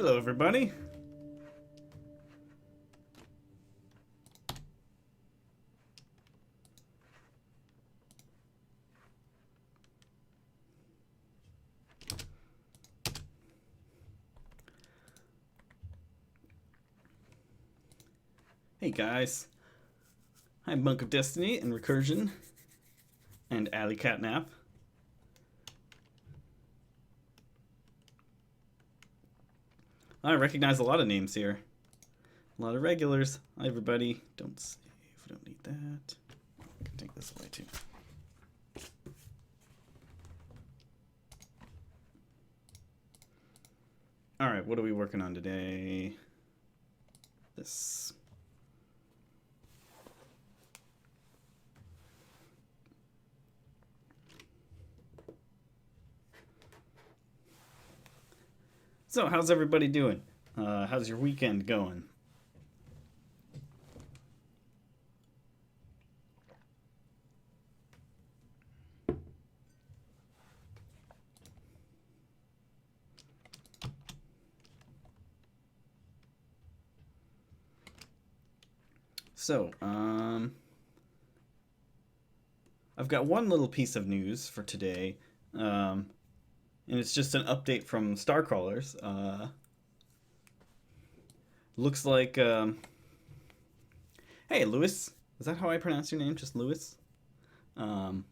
Hello, everybody. Hey, guys. I'm Monk of Destiny and Recursion and Alley Catnap. I recognize a lot of names here. A lot of regulars. Hi, everybody. Don't save. Don't need that. I can take this away, too. All right, what are we working on today? This. So, how's everybody doing? How's your weekend going? So, I've got one little piece of news for today, and it's just an update from Starcrawlers. Looks like, hey, Lewis. Is that how I pronounce your name? Just Lewis? Um,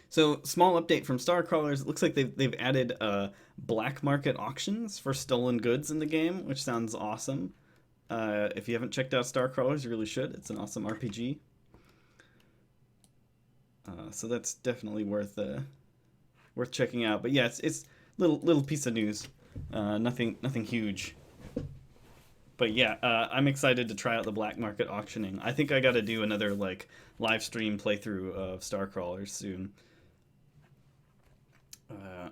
so, small update from Starcrawlers. It looks like they've added black market auctions for stolen goods in the game, which sounds awesome. If you haven't checked out Starcrawlers, you really should. It's an awesome RPG. So that's definitely worth checking out. But yeah, it's little piece of news. Nothing huge. But yeah, I'm excited to try out the black market auctioning. I think I got to do another like live stream playthrough of Starcrawlers soon.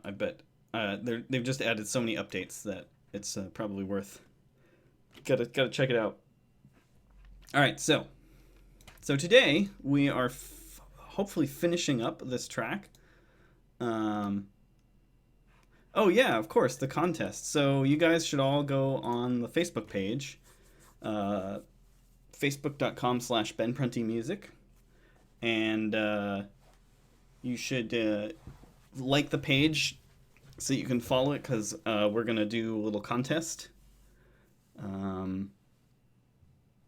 I bet they've just added so many updates that it's probably worth. Gotta check it out. All right, so today we are hopefully finishing up this track. Oh yeah, of course, the contest. So you guys should all go on the Facebook page, facebook.com/BenPruntyMusic, and you should like the page so you can follow it, because we're gonna do a little contest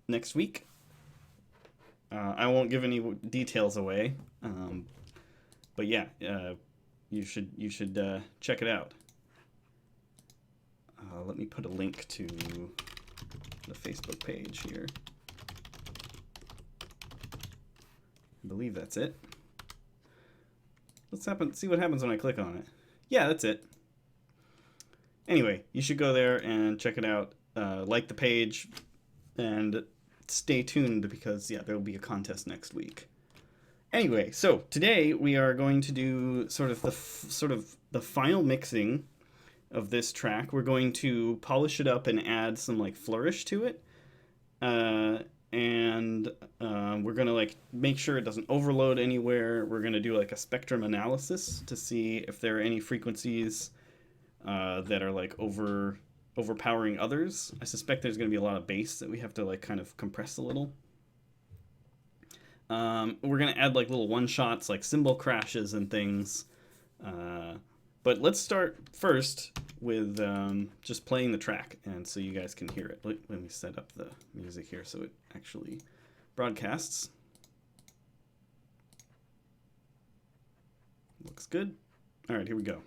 next week. I won't give any details away, but yeah, you should check it out. Let me put a link to the Facebook page here. I believe that's it. See what happens when I click on it. Yeah, that's it. Anyway, you should go there and check it out. Like the page, and stay tuned, because yeah, there will be a contest next week. Anyway, so today we are going to do sort of the final mixing of this track. We're going to polish it up and add some like flourish to it, and we're gonna like make sure it doesn't overload anywhere. We're gonna do like a spectrum analysis to see if there are any frequencies that are like overpowering others. I suspect there's going to be a lot of bass that we have to like kind of compress a little. We're going to add like little one-shots, like cymbal crashes and things. But let's start first with just playing the track, and so you guys can hear it. Let me set up the music here so it actually broadcasts. Looks good. All right, here we go.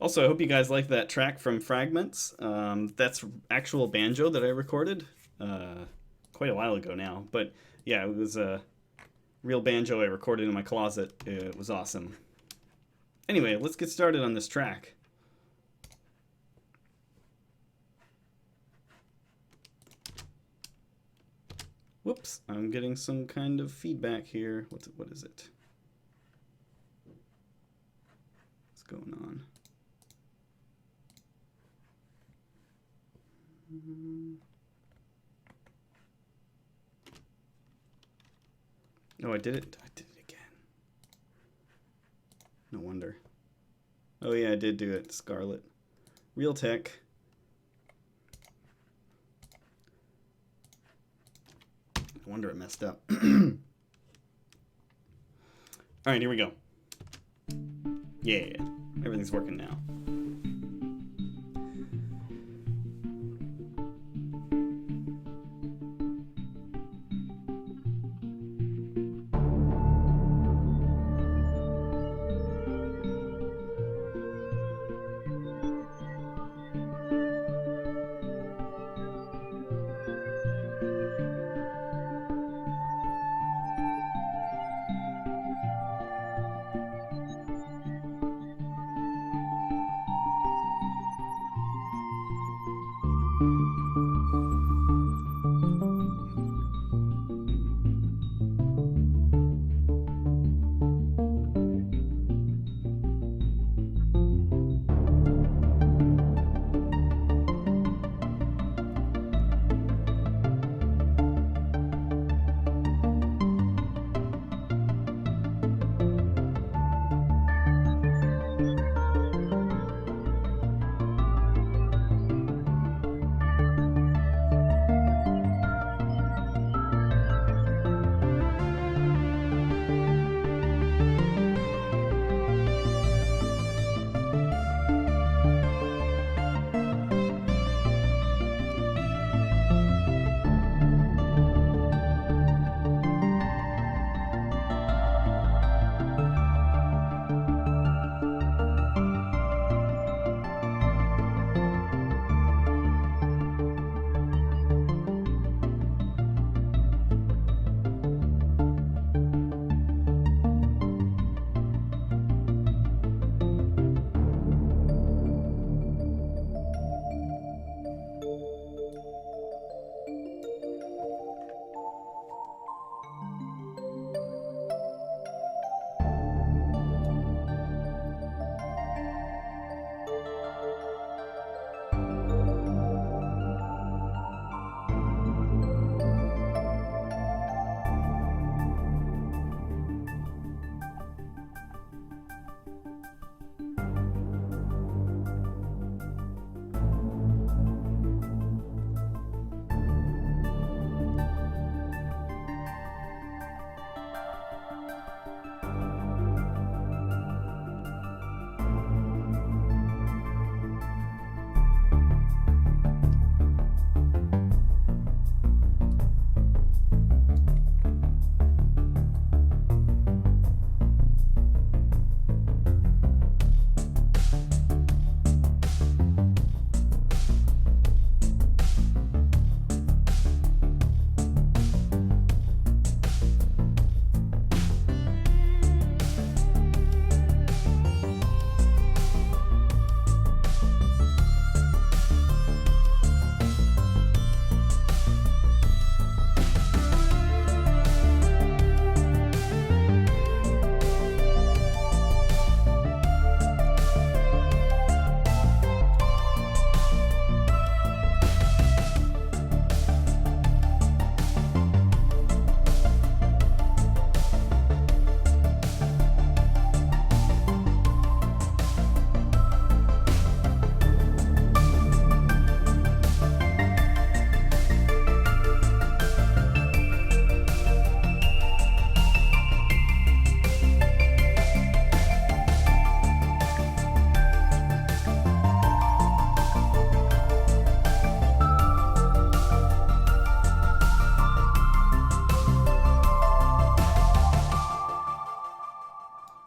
Also, I hope you guys like that track from Fragments. That's actual banjo that I recorded quite a while ago now. But yeah, it was a real banjo I recorded in my closet. It was awesome. Anyway, let's get started on this track. Whoops, I'm getting some kind of feedback here. What is it? What's going on? Oh, I did it again. No wonder. Oh yeah, I did do it. Scarlet. Real Tech. No wonder it messed up. All right, here we go. Yeah, everything's working now.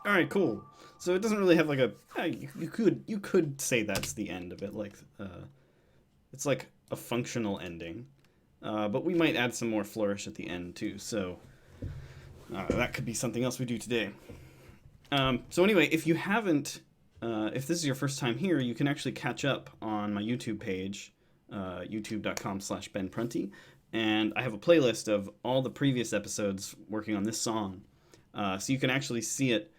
All right, cool. So it doesn't really have like a. You could say that's the end of it. Like it's like a functional ending, but we might add some more flourish at the end too. So that could be something else we do today. So anyway, if you haven't, if this is your first time here, you can actually catch up on my YouTube page, youtube.com/benprunty, and I have a playlist of all the previous episodes working on this song, so you can actually see it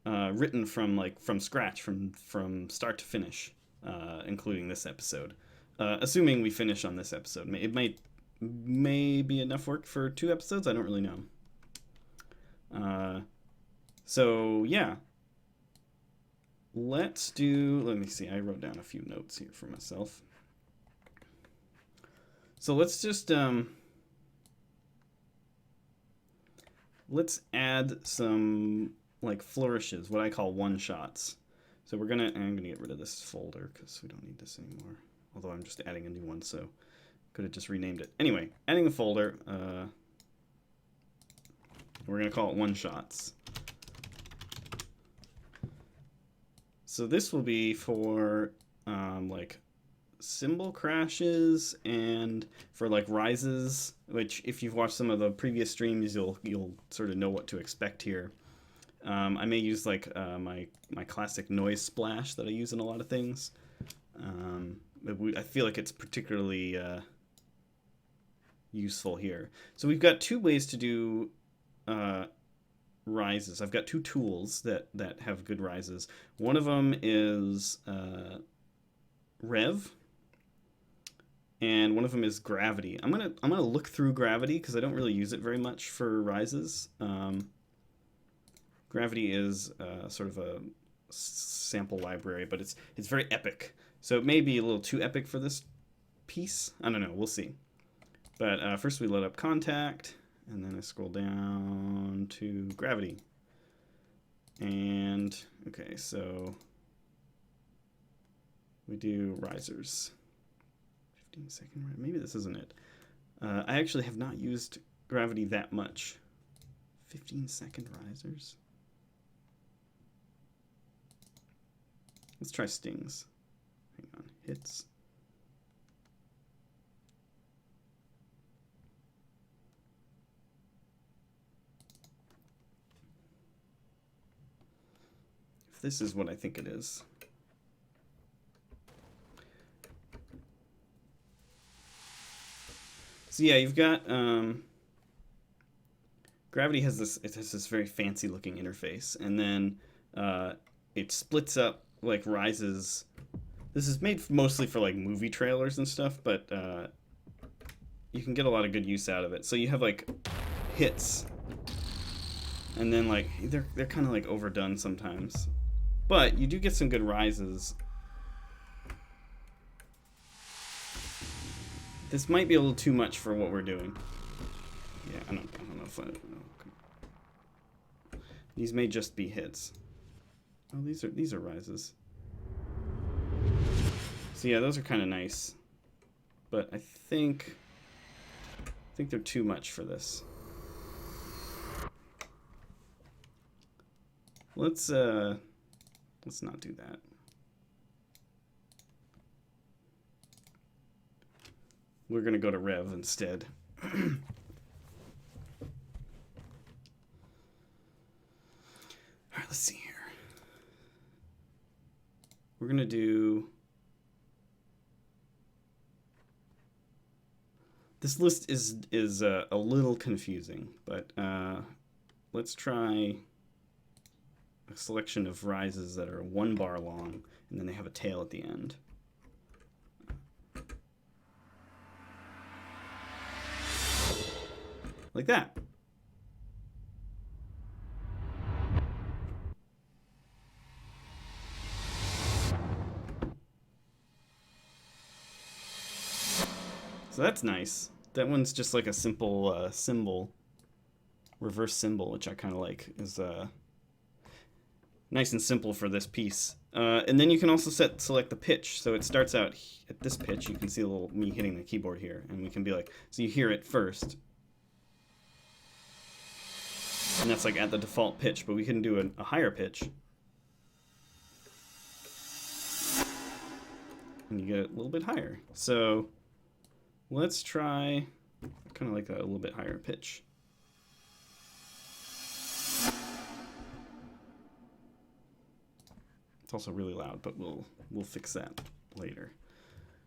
written from scratch, from start to finish, including this episode. Assuming we finish on this episode, it may be enough work for 2 episodes. I don't really know. So yeah. let me see, I wrote down a few notes here for myself. So let's just, let's add some like flourishes, what I call one-shots. So I'm gonna get rid of this folder because we don't need this anymore. Although I'm just adding a new one, so could have just renamed it. Anyway, adding a folder, we're gonna call it one-shots. So this will be for like cymbal crashes and for like rises, which if you've watched some of the previous streams, you'll sort of know what to expect here. I may use like my classic noise splash that I use in a lot of things. I feel like it's particularly useful here. So we've got two ways to do rises. I've got two tools that have good rises. One of them is Rev, and one of them is Gravity. I'm gonna look through Gravity because I don't really use it very much for rises. Gravity is sort of a sample library, but it's very epic. So it may be a little too epic for this piece. I don't know. We'll see. But first we load up Contact. And then I scroll down to Gravity. And, okay, so we do risers. 15-second, maybe this isn't it. I actually have not used Gravity that much. 15-second risers. Let's try stings. Hang on, hits. This is what I think it is. So yeah, you've got Gravity has this very fancy looking interface, and then it splits up like rises. This is made mostly for like movie trailers and stuff, but you can get a lot of good use out of it. So you have like hits, and then like they're kind of like overdone sometimes. But you do get some good rises. This might be a little too much for what we're doing. Yeah, I don't know if okay. These may just be hits. Oh, these are rises. So yeah, those are kind of nice. But I think they're too much for this. Let's not do that. We're going to go to Rev instead. All right, let's see here. We're going to do... This list is a little confusing, but let's try a selection of rises that are 1 bar long, and then they have a tail at the end. Like that. So that's nice. That one's just like a simple cymbal, reverse cymbal, which I kind of like. Is nice and simple for this piece. And then you can also select the pitch. So it starts out at this pitch. You can see a little me hitting the keyboard here, and we can be like, so you hear it first. And that's like at the default pitch, but we can do a higher pitch. And you get it a little bit higher. So let's try kind of like a little bit higher pitch. It's also really loud, but we'll fix that later.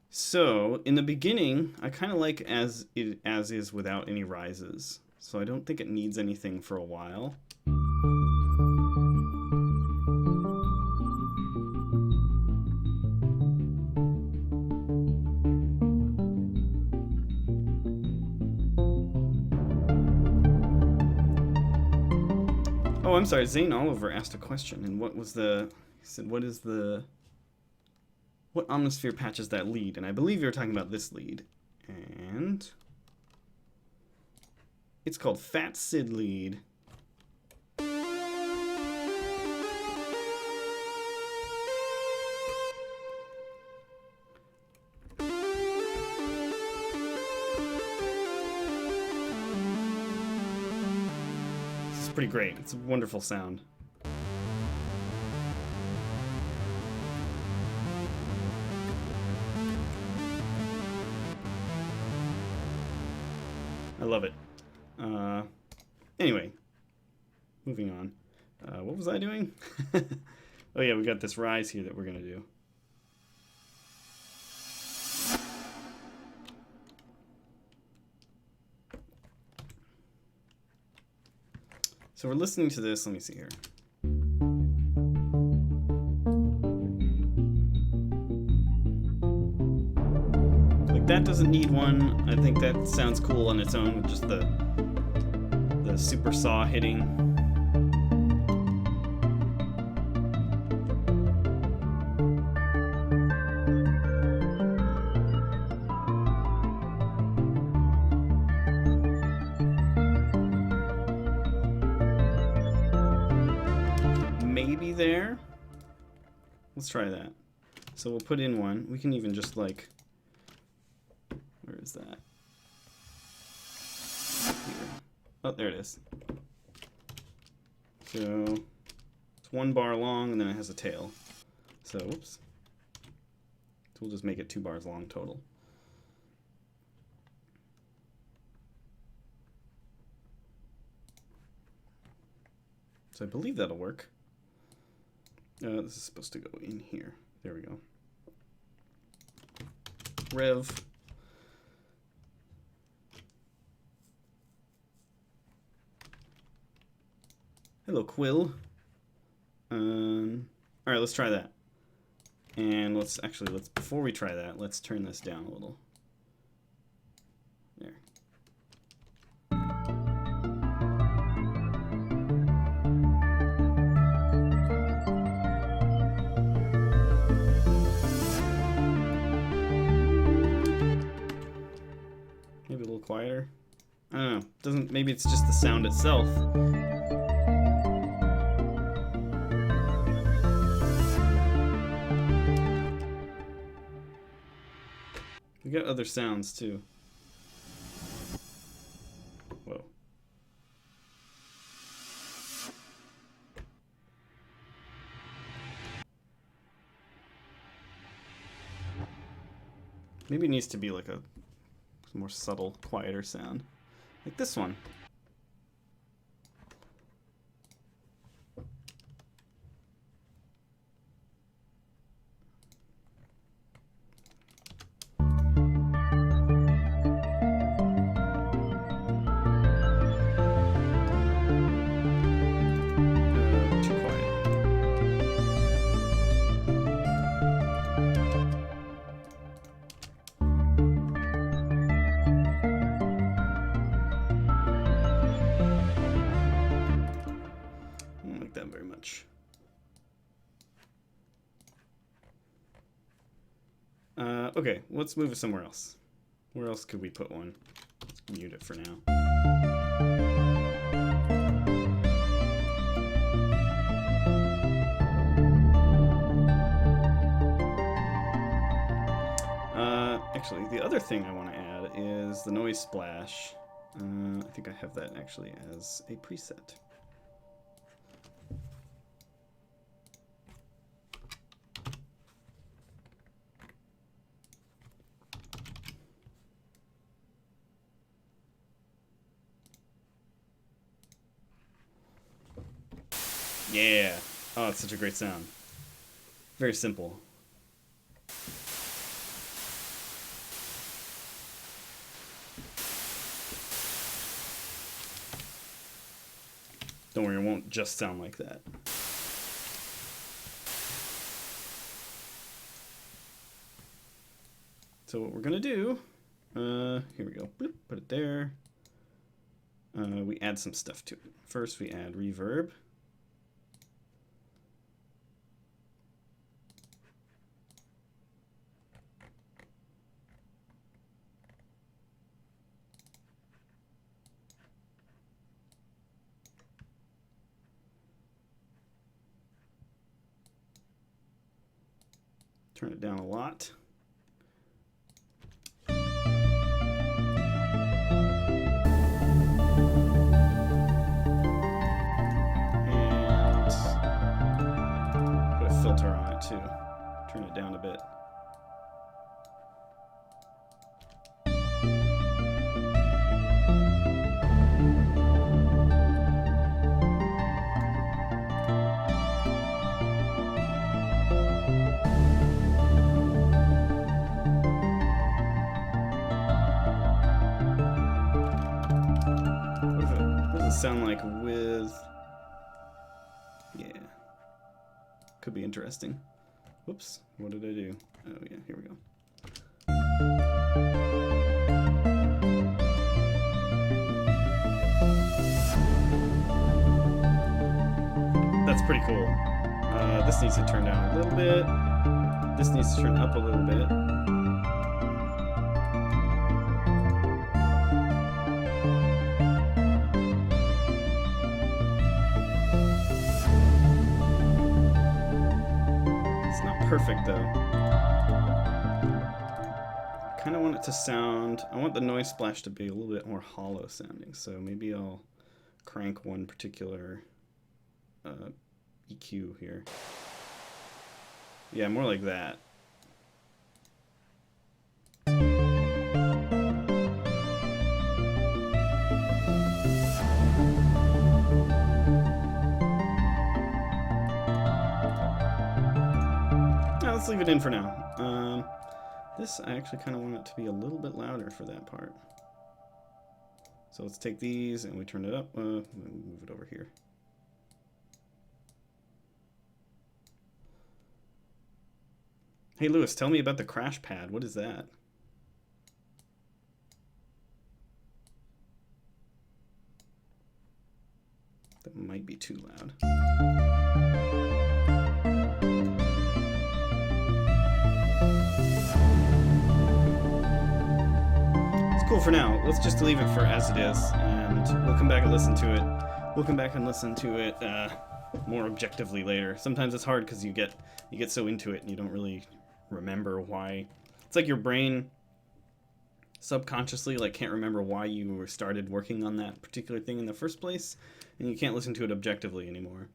So in the beginning, I kind of like as is without any rises. So I don't think it needs anything for a while. Oh, I'm sorry. Zane Oliver asked a question, and what was the... said, what Omnisphere patches that lead? And I believe you're talking about this lead. And it's called Fat Sid lead. Pretty great. It's a wonderful sound. I love it. Anyway, moving on. What was I doing? Oh yeah, we got this rise here that we're gonna do. So we're listening to this. Let me see here. Like that doesn't need one. I think that sounds cool on its own with just the super saw hitting. Maybe there. Let's try that. So we'll put in one. We can even just like, where is that? Here. Oh, there it is. So it's 1 bar long and then it has a tail. So, whoops. So we'll just make it 2 bars long total. So I believe that'll work. This is supposed to go in here. There we go. Rev. Hello, Quill. All right, let's try that. And let's before we try that, let's turn this down a little. There. Maybe a little quieter. I don't know. Doesn't, maybe it's just the sound itself. We got other sounds too. Whoa. Maybe it needs to be like a more subtle, quieter sound. Like this one. Too quiet. I don't like that very much. Okay, let's move it somewhere else. Where else could we put one? Let's mute it for now. Actually, the other thing I want to add is the noise splash. I think I have that actually as a preset. Yeah. Oh, it's such a great sound. Very simple. Don't worry, it won't just sound like that. So what we're gonna do, here we go, bloop, put it there. We add some stuff to it. First we add reverb. turn it down a lot. And put a filter on it too. Turn it down a bit. Sound like with, yeah, could be interesting. Whoops, what did I do? Oh yeah, here we go. That's pretty cool. This needs to turn down a little bit. This needs to turn up a little bit. Perfect though. I kind of want it to sound, I want the noise splash to be a little bit more hollow sounding, so maybe I'll crank one particular EQ here. Yeah, more like that. Let's leave it in for now. This, I actually kind of want it to be a little bit louder for that part. So let's take these and we turn it up. Move it over here. Hey Lewis, tell me about the crash pad. What is that? That might be too loud. Cool for now. Let's just leave it for as it is, and we'll come back and listen to it. We'll come back and listen to it more objectively later. Sometimes it's hard because you get so into it and you don't really remember why. It's like your brain subconsciously can't remember why you started working on that particular thing in the first place, and you can't listen to it objectively anymore.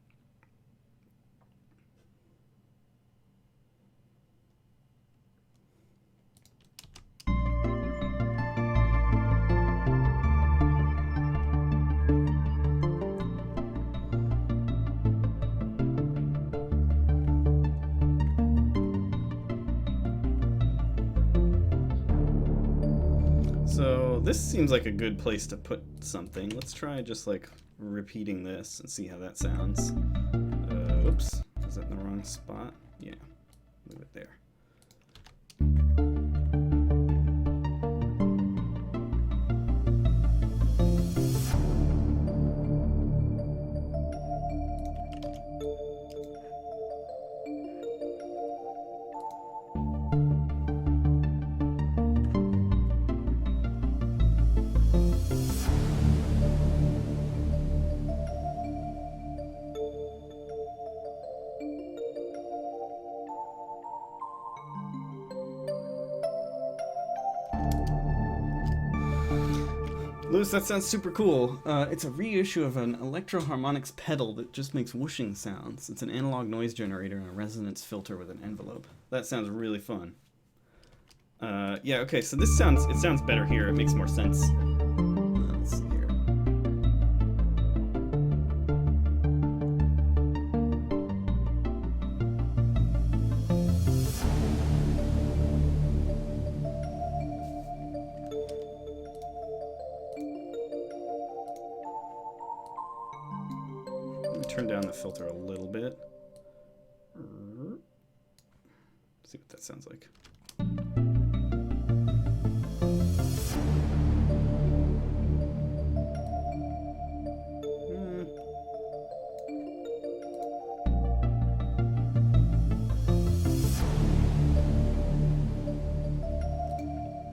So this seems like a good place to put something. Let's try just repeating this and see how that sounds. Oops, is that in the wrong spot? Yeah, move it there. Lewis, that sounds super cool. It's a reissue of an electro-harmonics pedal that just makes whooshing sounds. It's an analog noise generator and a resonance filter with an envelope. That sounds really fun. Yeah, okay, so it sounds better here. It makes more sense. Let's see here. Turn down the filter a little bit. See what that sounds like.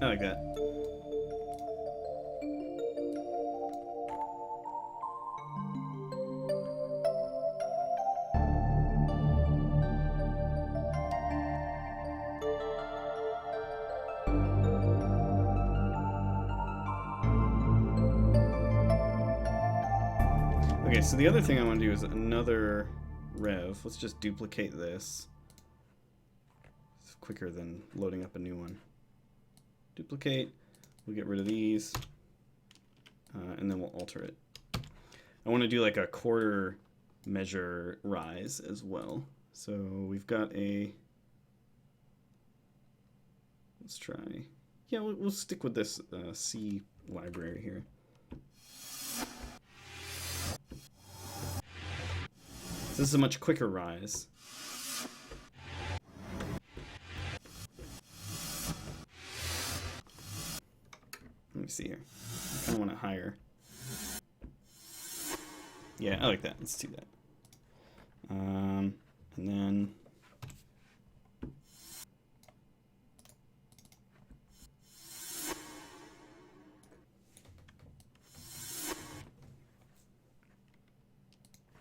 I like that. Okay, so the other thing I want to do is another rev. Let's just duplicate this. It's quicker than loading up a new one. Duplicate. We'll get rid of these. And then we'll alter it. I want to do like a quarter measure rise as well. So we've got a... Let's try... Yeah, we'll stick with this C library here. This is a much quicker rise. Let me see here. I kind of want it higher. Yeah, I like that. Let's do that. And then...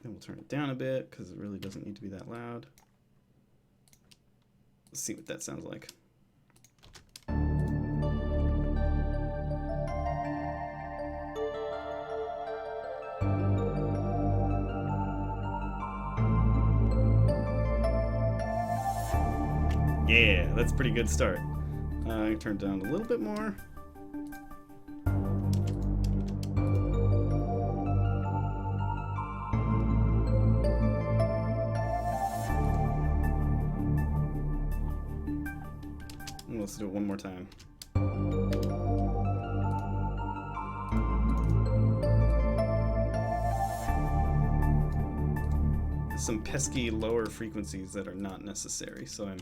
Then we'll turn it down a bit because it really doesn't need to be that loud. Let's see what that sounds like. Yeah, that's a pretty good start. I turn it down a little bit more. And let's do it one more time. Some pesky lower frequencies that are not necessary, so I'm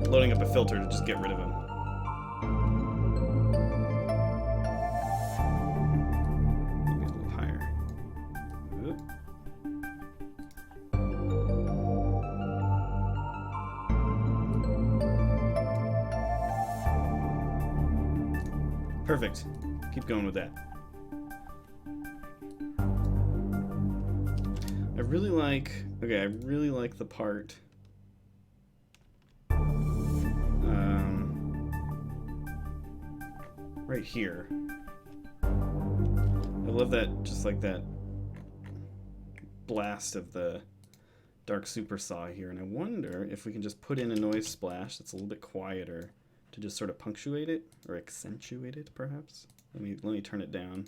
loading up a filter to just get rid of them. Maybe a little higher. Oop. Perfect. Keep going with that. I really like the part right here. I love that, just like that blast of the dark super saw here, and I wonder if we can just put in a noise splash that's a little bit quieter to just sort of punctuate it or accentuate it, perhaps. Let me turn it down.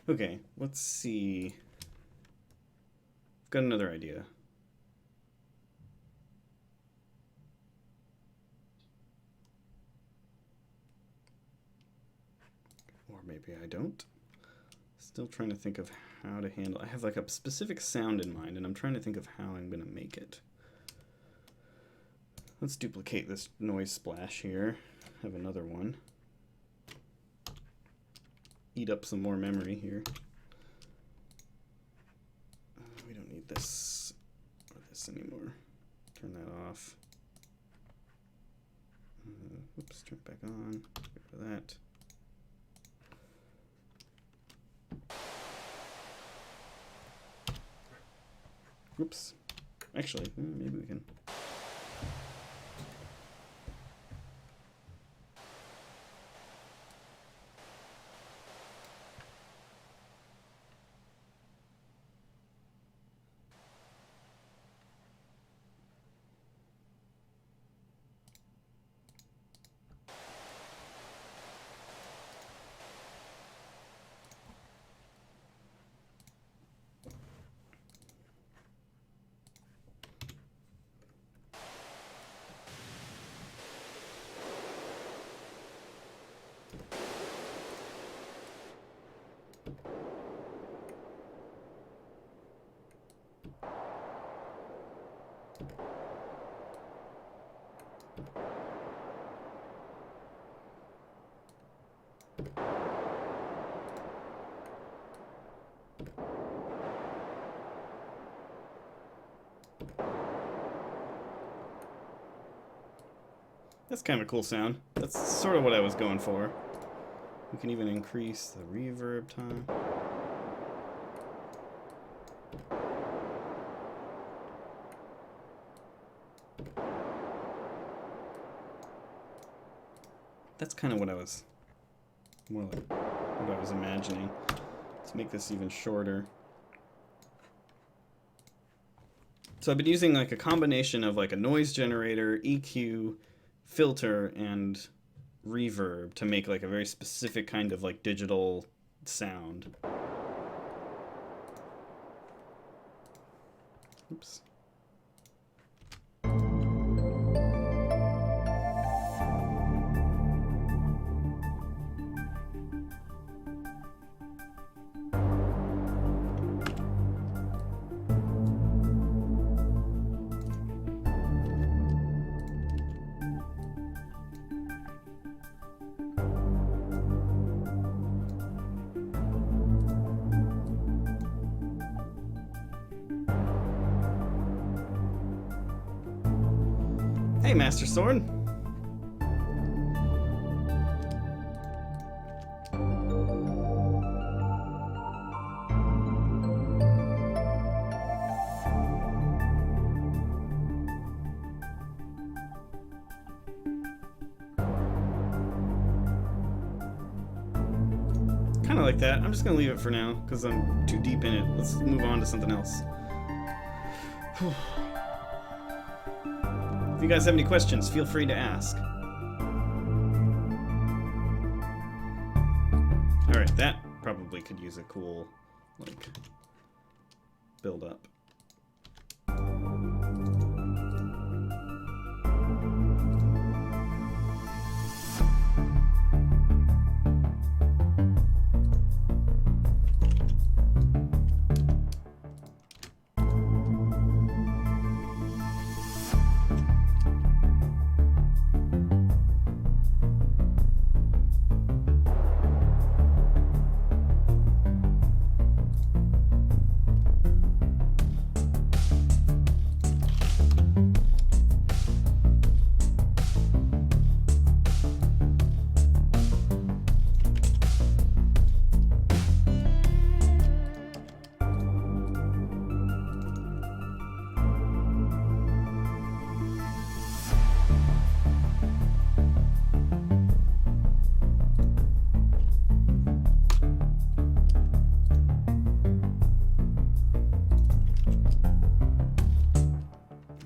Okay, let's see. I've got another idea. Or maybe I don't. Still trying to think of how to handle. I have like a specific sound in mind, and I'm trying to think of how I'm going to make it. Let's duplicate this noise splash here. Have another one. Eat up some more memory here. We don't need this or this anymore. Turn that off. Oops, turn it back on. Get rid of that. Oops. Actually, maybe we can. That's kind of a cool sound. That's sort of what I was going for. We can even increase the reverb time. That's kind of what I was, more like what I was imagining. Let's make this even shorter. So I've been using like a combination of like a noise generator, EQ, filter, and reverb to make like a very specific kind of like digital sound. Oops. Hey, Master Sword. Kind of like that. I'm just gonna leave it for now because I'm too deep in it. Let's move on to something else. If you guys have any questions, feel free to ask. Alright, that probably could use a cool, like, build up.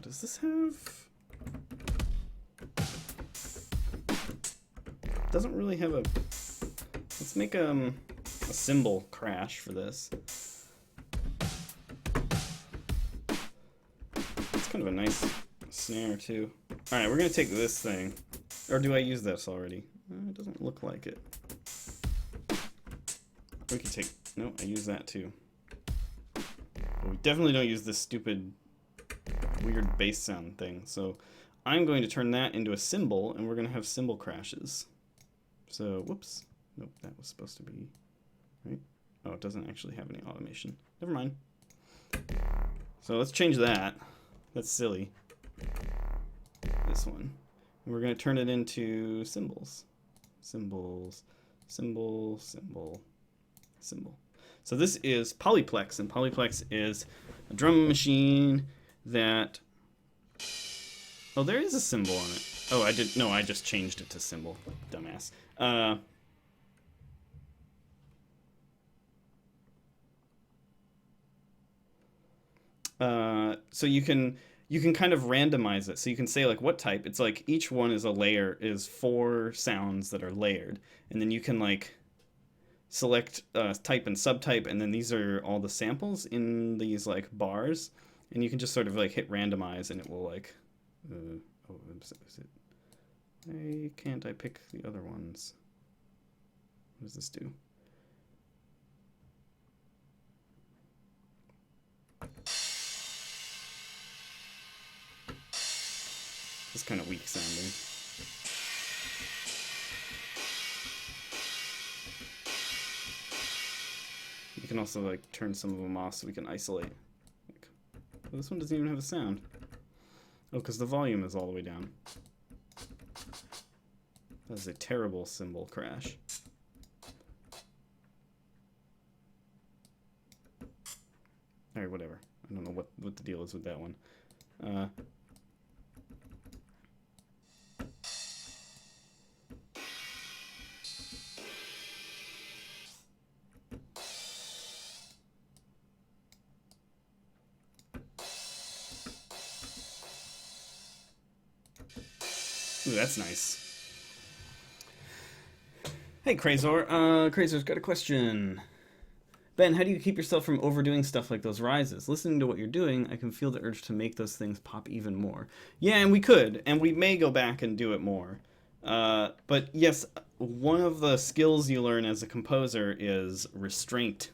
Does this have... Doesn't really have a... Let's make a cymbal crash for this. It's kind of a nice snare too. Alright, we're gonna take this thing. Or do I use this already? It doesn't look like it. We can take... No, I use that too. But we definitely don't use this stupid weird bass sound thing. So I'm going to turn that into a cymbal, and we're going to have cymbal crashes. So, whoops. Nope, that was supposed to be... Right? Oh, it doesn't actually have any automation. Never mind. So let's change that. That's silly. This one. And we're going to turn it into cymbals. Cymbals, cymbal, cymbal, cymbal. So this is Polyplex, and Polyplex is a drum machine that... Oh, there is a cymbal on it. Oh, I didn't... No, I just changed it to cymbal. Dumbass. So you can kind of randomize it. So you can say like what type. It's like each one is a layer, is 4 sounds that are layered, and then you can like select type and subtype, and then these are all the samples in these like bars, and you can just sort of like hit randomize, and it will like. Oh, is it? Why can't I pick the other ones? What does this do? It's kind of weak sounding. can also like turn some of them off so we can isolate. Like, well, this one doesn't even have a sound. Oh, because the volume is all the way down. That is a terrible cymbal crash. Alright, whatever. I don't know what the deal is with that one. Ooh, that's nice. Hey, Krazor. Krazor's got a question. Ben, how do you keep yourself from overdoing stuff like those rises? Listening to what you're doing, I can feel the urge to make those things pop even more. Yeah, and we could, and we may go back and do it more. But yes, one of the skills you learn as a composer is restraint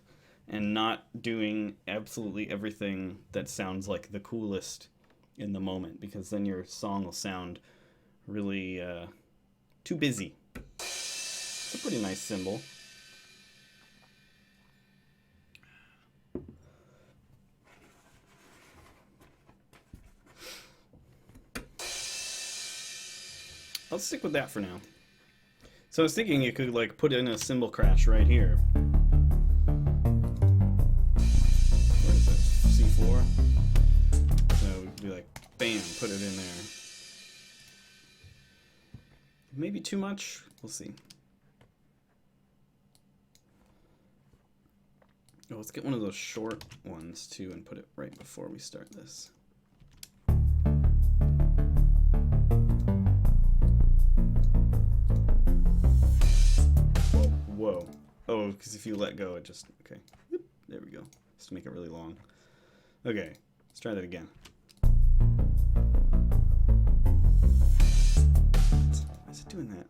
and not doing absolutely everything that sounds like the coolest in the moment, because then your song will sound really too busy. It's a pretty nice cymbal. I'll stick with that for now. So I was thinking you could like put in a cymbal crash right here. Where is it? C4? So we could be like, bam, put it in there. Maybe too much? We'll see. Oh, let's get one of those short ones too and put it right before we start this. Whoa. Oh, because if you let go, it just... Okay. Whoop, there we go. Just to make it really long. Okay. Let's try that again. Why is it doing that?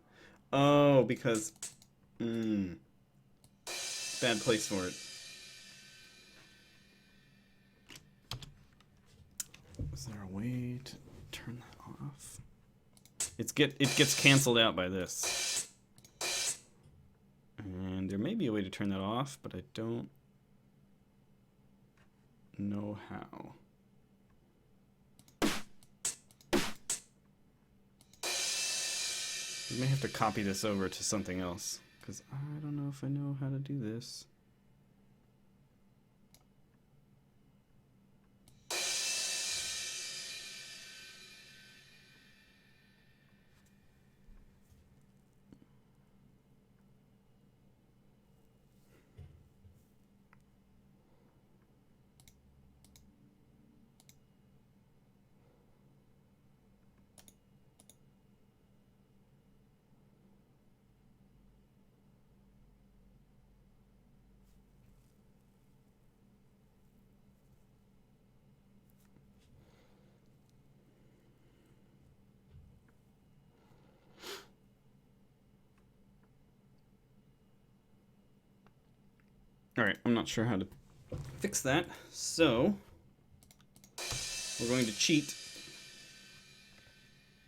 Oh, because... bad place for it. Is there a way to turn that off? It gets canceled out by this. And there may be a way to turn that off, but I don't know how. We may have to copy this over to something else, because I don't know if I know how to do this. Alright, I'm not sure how to fix that, so we're going to cheat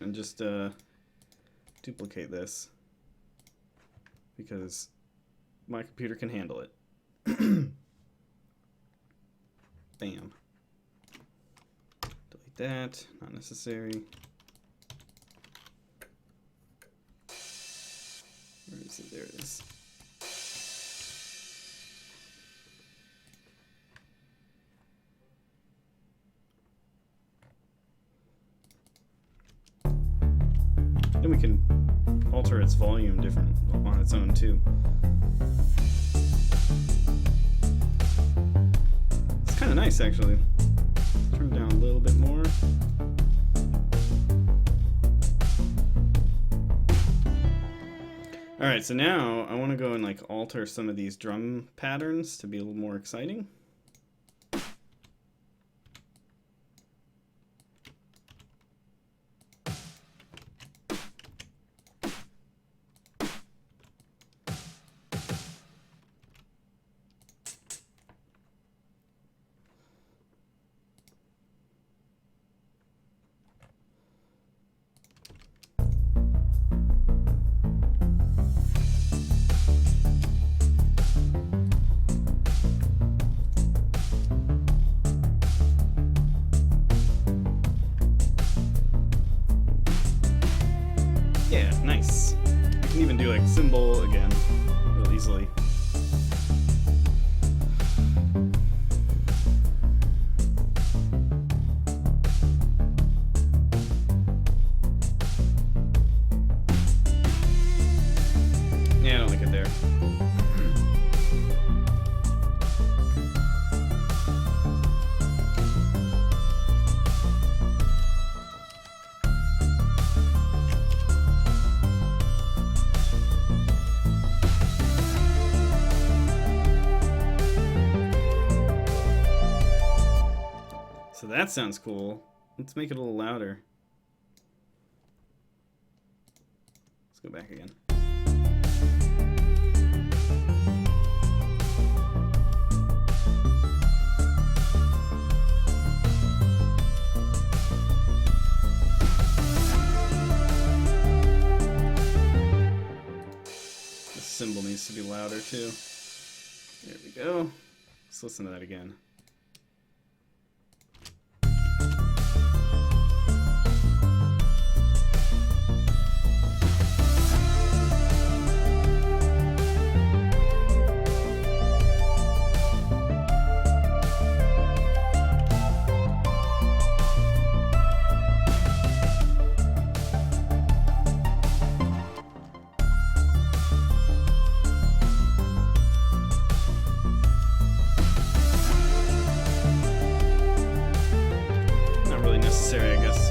and just duplicate this because my computer can handle it. Bam. Delete that, not necessary. Where is it? There it is. Then we can alter its volume different on its own too. It's kind of nice actually. Turn it down a little bit more. Alright, so now I want to go and like alter some of these drum patterns to be a little more exciting. even do like cymbal again real easily. Yeah, I don't like it there. So that sounds cool. Let's make it a little louder. Let's go back again. The cymbal needs to be louder too. There we go. Let's listen to that again. Necessary, I guess.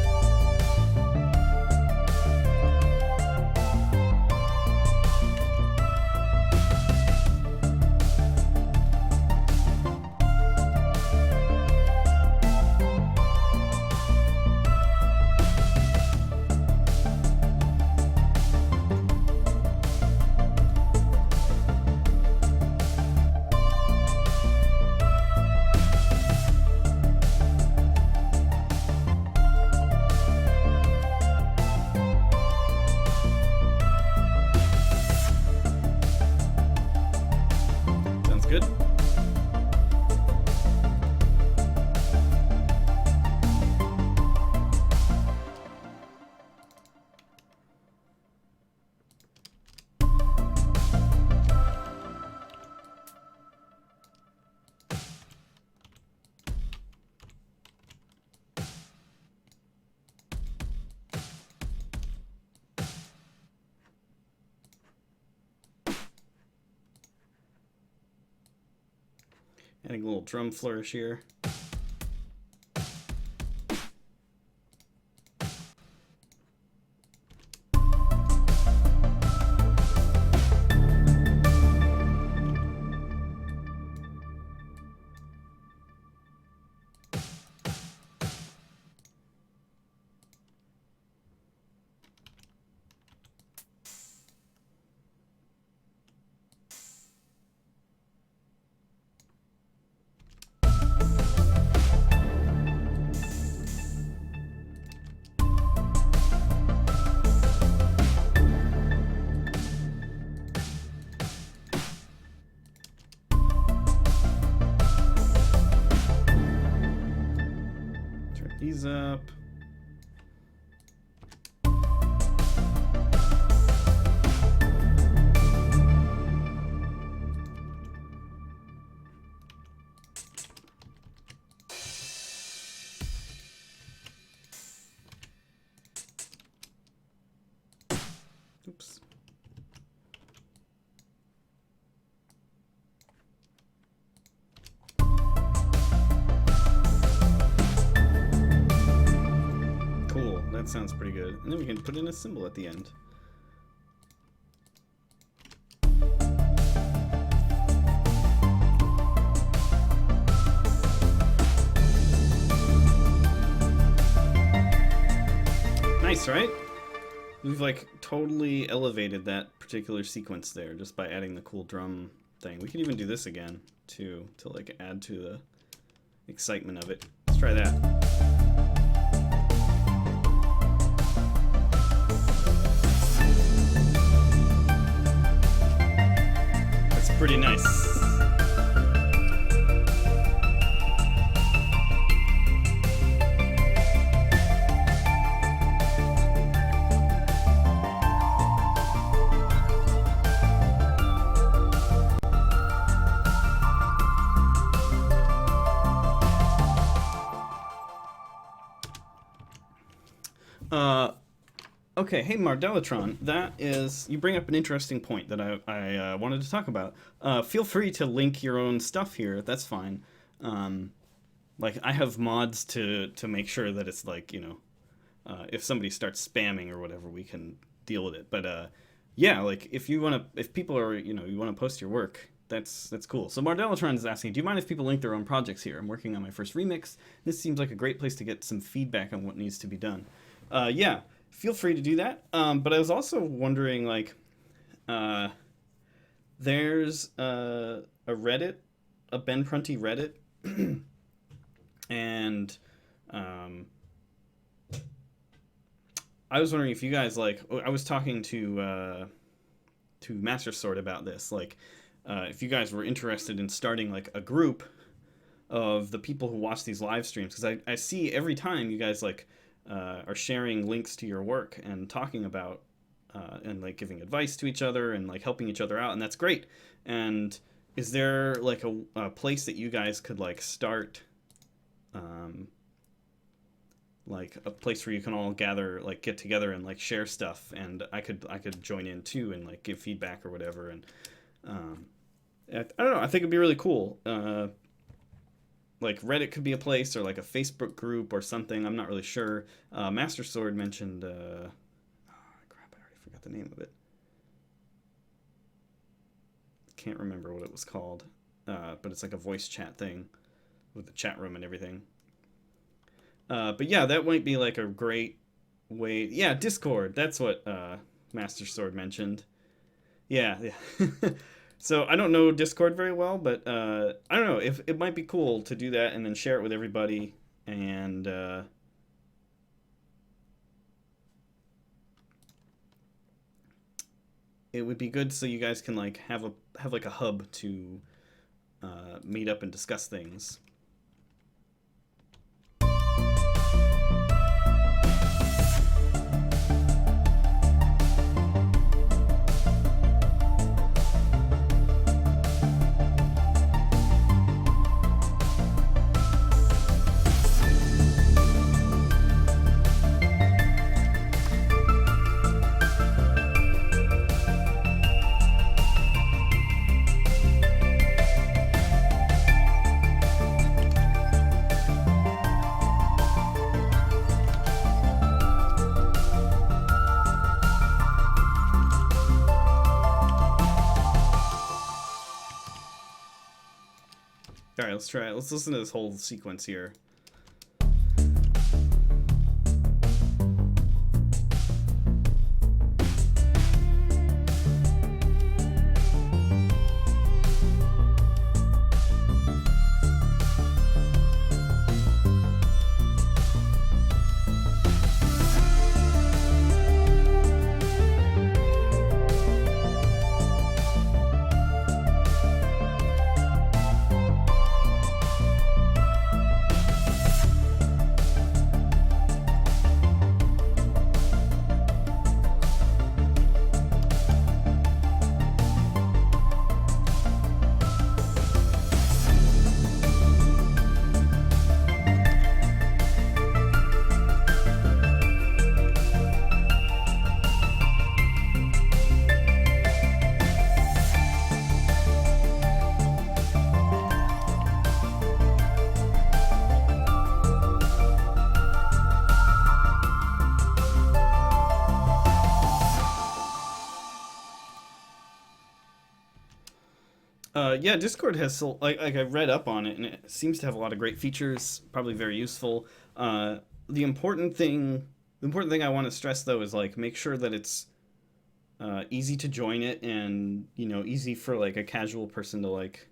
Good. Adding a little drum flourish here. These up. Oops. That sounds pretty good. And then we can put in a cymbal at the end. Nice, right? We've like totally elevated that particular sequence there just by adding the cool drum thing. We can even do this again too to like add to the excitement of it. Let's try that. Pretty nice. Okay, hey Mardellatron, that is, you bring up an interesting point that I wanted to talk about. Feel free to link your own stuff here. That's fine. Um, like I have mods to make sure that it's like, if somebody starts spamming or whatever, we can deal with it. But yeah, like if you want to, if people are, you want to post your work, that's cool. So Mardellatron is asking, do you mind if people link their own projects here? I'm working on my first remix. This seems like a great place to get some feedback on what needs to be done. Yeah, feel free to do that. But I was also wondering, like, uh, there's a Reddit, a Ben Prunty Reddit, and um, I was wondering if you guys like. I was talking to Master Sword about this, like, if you guys were interested in starting like a group of the people who watch these live streams, because I see every time you guys like are sharing links to your work and talking about and like giving advice to each other and like helping each other out, and that's great. And is there like a place that you guys could like start, like a place where you can all gather, like get together and like share stuff, and I could join in too and like give feedback or whatever. And I don't know, I think it'd be really cool. Like Reddit could be a place, or like a Facebook group or something. I'm not really sure. Master Sword mentioned oh crap, I already forgot the name of it. Can't remember what it was called. But it's like a voice chat thing with the chat room and everything. But yeah, that might be like a great way. Yeah, Discord. That's what Master Sword mentioned. Yeah, yeah. So I don't know Discord very well, but I don't know if it might be cool to do that and then share it with everybody. And it would be good so you guys can like have like a hub to meet up and discuss things. All right, let's try it. Let's listen to this whole sequence here. Yeah, Discord has like I read up on it, and it seems to have a lot of great features. Probably very useful. The important thing I want to stress though is like make sure that it's easy to join it, and easy for like a casual person to like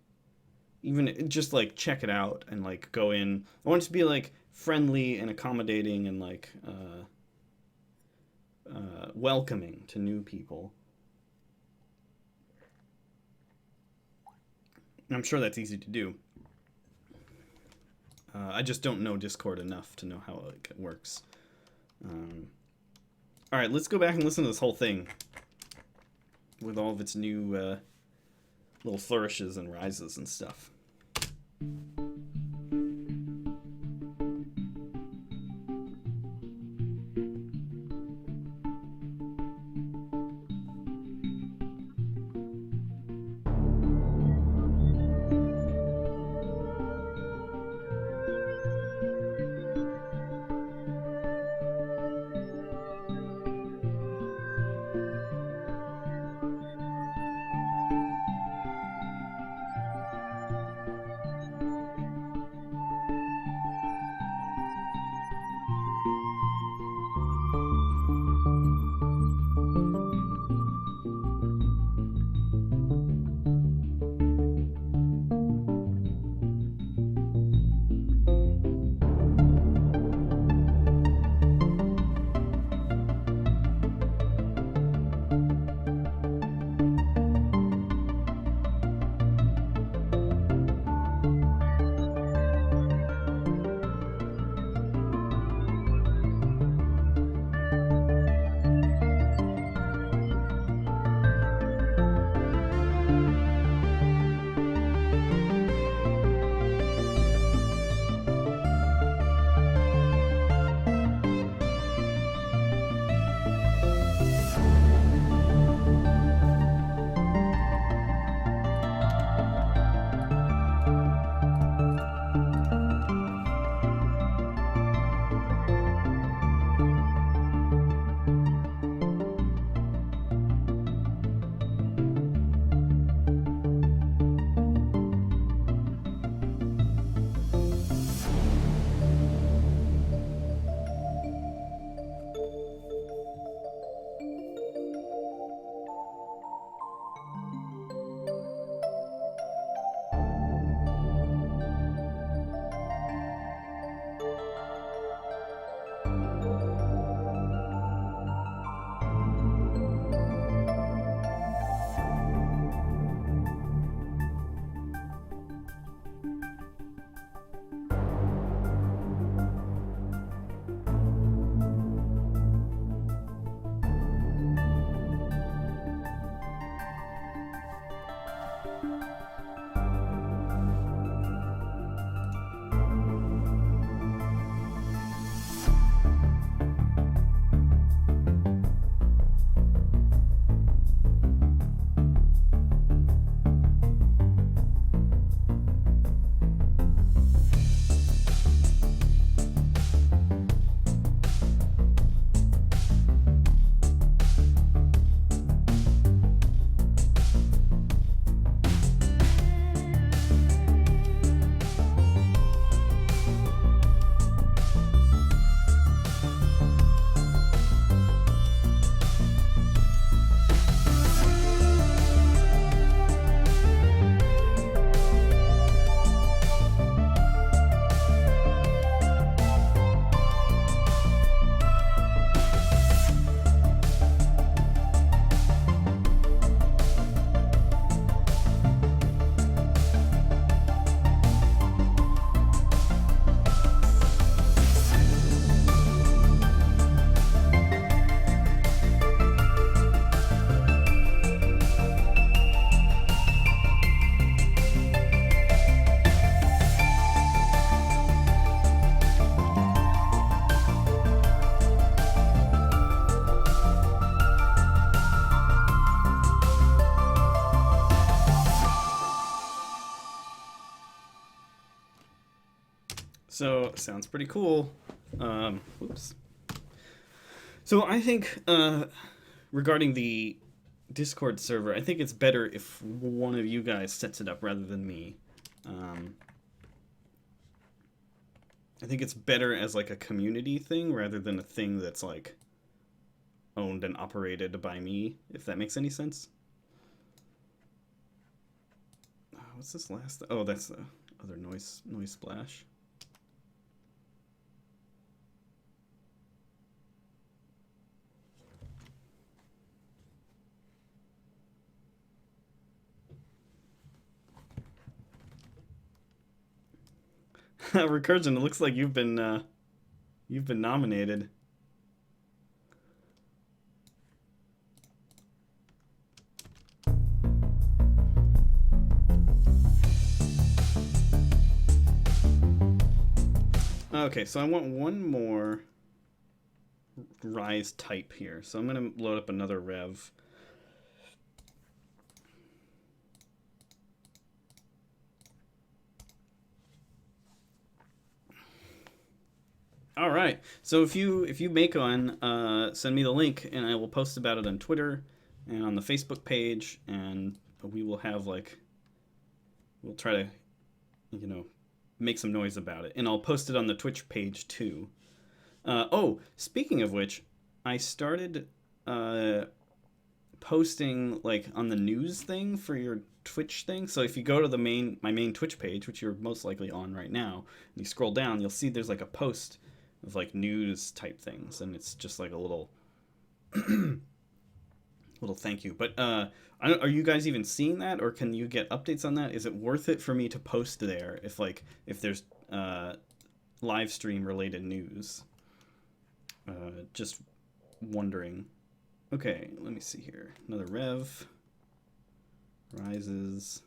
even just like check it out and like go in. I want it to be like friendly and accommodating and like welcoming to new people. I'm sure that's easy to do. I just don't know Discord enough to know how it works. All right, let's go back and listen to this whole thing with all of its new little flourishes and rises and stuff. So, sounds pretty cool. Oops. So I think regarding the Discord server, I think it's better if one of you guys sets it up rather than me. I think it's better as like a community thing rather than a thing that's like owned and operated by me, if that makes any sense. What's this last? Oh, that's the other noise splash. Recursion, it looks like you've been nominated. Okay, so I want one more rise type here. So I'm going to load up another rev. All right. So if you make one, send me the link and I will post about it on Twitter and on the Facebook page, and we will have we'll try to, make some noise about it, and I'll post it on the Twitch page too. Oh, speaking of which, I started posting on the news thing for your Twitch thing. So if you go to my main Twitch page, which you're most likely on right now, and you scroll down, you'll see there's a post of news type things, and it's just a little little thank you. But are you guys even seeing that, or can you get updates on that? Is it worth it for me to post there if there's live stream related news? Just wondering. Okay, let me see here. Another rev. Rises.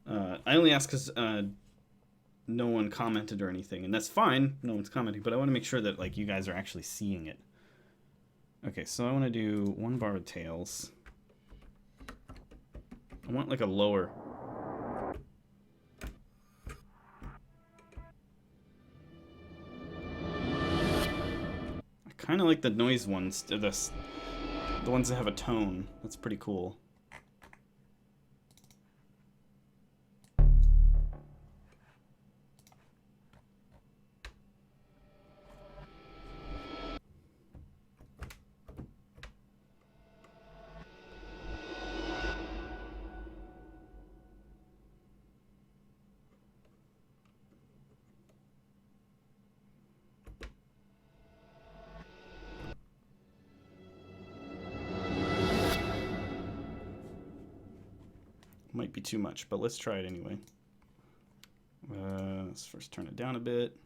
I only ask because no one commented or anything, and that's fine. No one's commenting, but I want to make sure that you guys are actually seeing it. Okay, so I want to do one bar of tails. I want a lower. I kind of like the noise ones, the ones that have a tone. That's pretty cool. Might be too much, but let's try it anyway. Let's first turn it down a bit.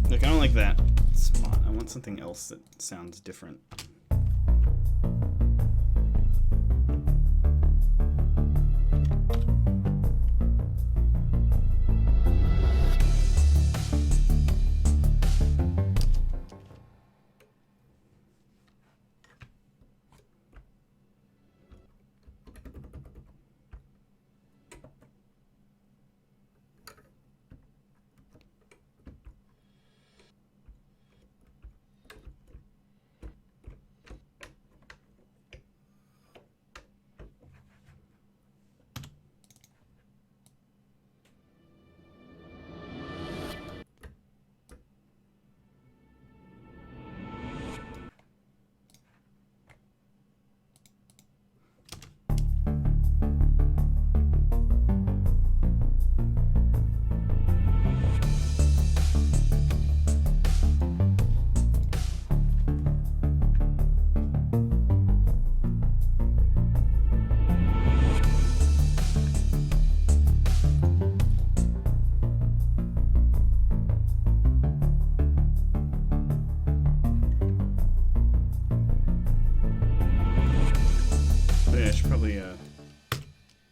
Look, I don't like that spot. I want something else that sounds different.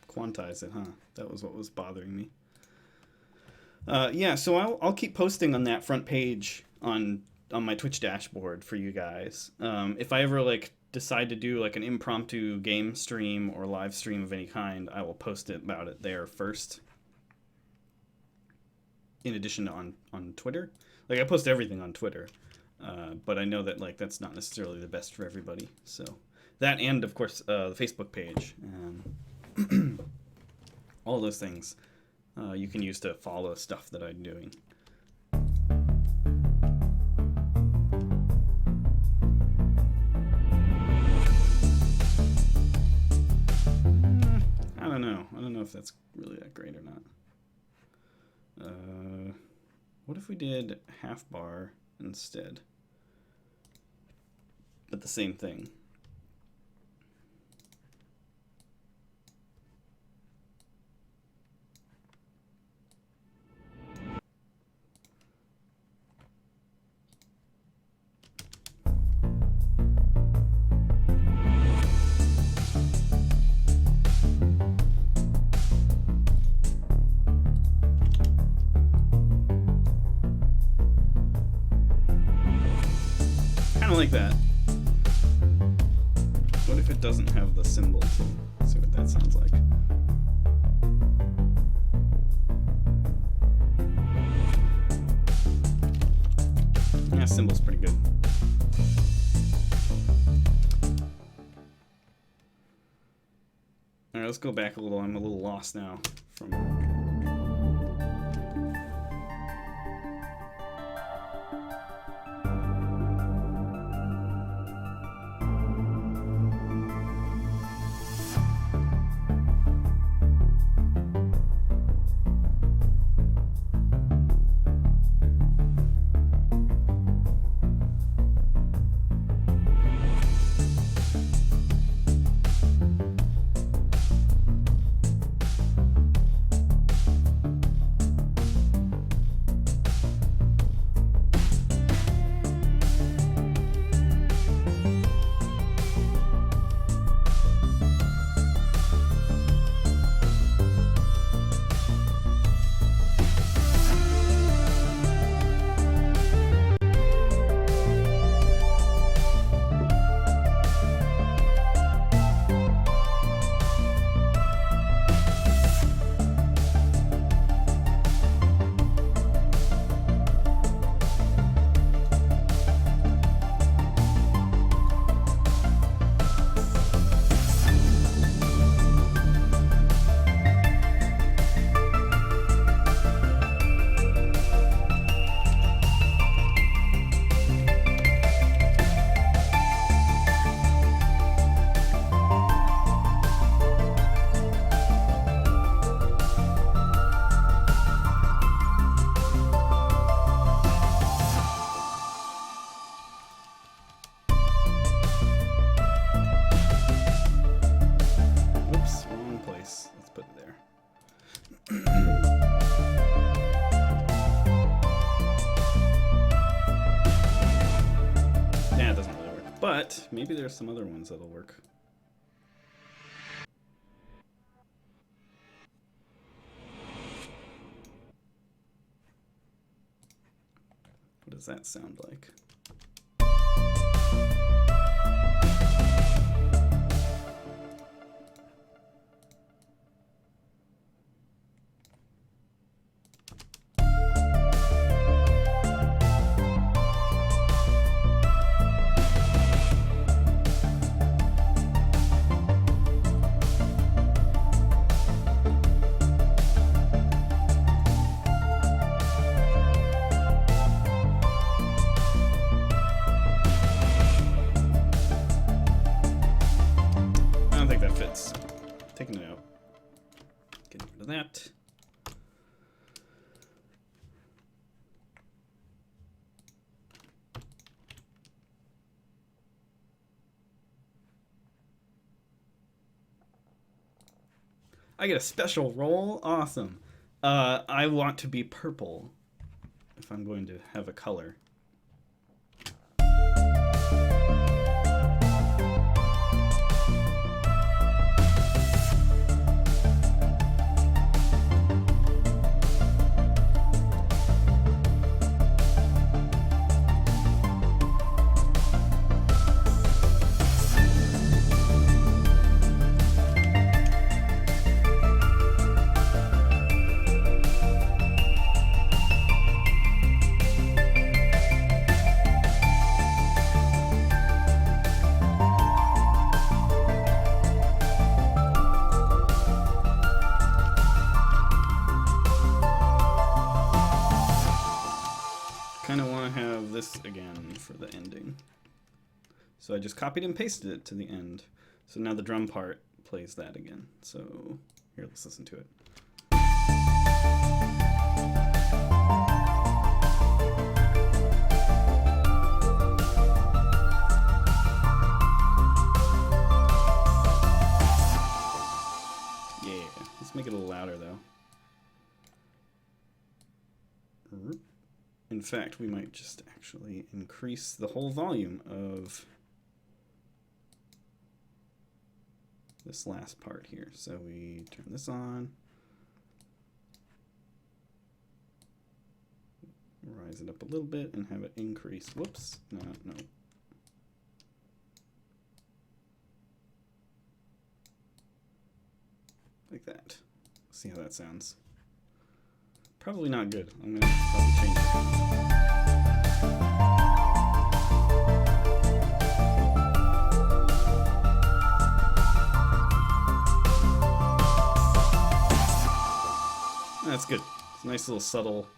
Quantize it, huh? That was what was bothering me. Yeah, so I'll keep posting on that front page on my Twitch dashboard for you guys. If I ever like decide to do like an impromptu game stream or live stream of any kind, I will post it about it there first. In addition to on Twitter, like I post everything on Twitter, but I know that like that's not necessarily the best for everybody. So that, and of course the Facebook page and all those things you can use to follow stuff that I'm doing. I don't know if that's really that great or not. What if we did half bar instead? But the same thing. Like that. What if it doesn't have the symbol too? Let's see what that sounds like. Yeah, symbol's pretty good. Alright, let's go back a little. I'm a little lost now from... But maybe there's some other ones that'll work. What does that sound like? Taking it out. Getting rid of that. I get a special roll? Awesome. I want to be purple if I'm going to have a color. So I just copied and pasted it to the end. So now the drum part plays that again. So here, let's listen to it. Yeah, let's make it a little louder though. In fact, we might just actually increase the whole volume of this last part here. So we turn this on, rise it up a little bit and have it increase. Whoops, no. Like that. See how that sounds. Probably not good. I'm gonna probably change it. That's good. It's a nice little subtle,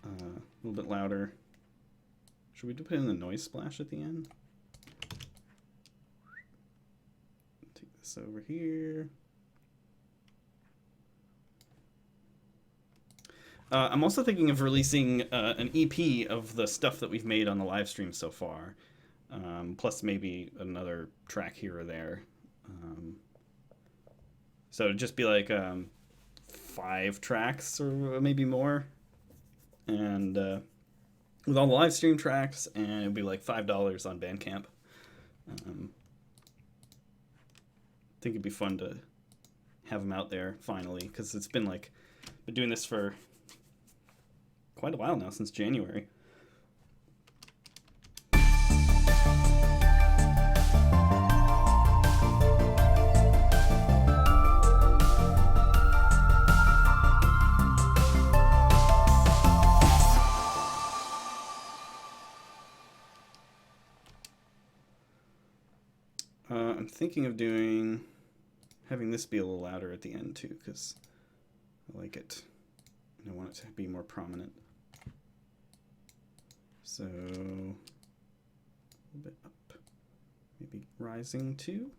a little bit louder. Should we put in the noise splash at the end? Take this over here. I'm also thinking of releasing an EP of the stuff that we've made on the live stream so far, plus maybe another track here or there. So it'd just be like 5 tracks or maybe more, and with all the live stream tracks, and it'd be like $5 on Bandcamp. I think it'd be fun to have them out there finally, because it's been like, been doing this for quite a while now, since January. I'm thinking of having this be a little louder at the end too, because I like it. I want it to be more prominent. So, a little bit up, maybe rising too.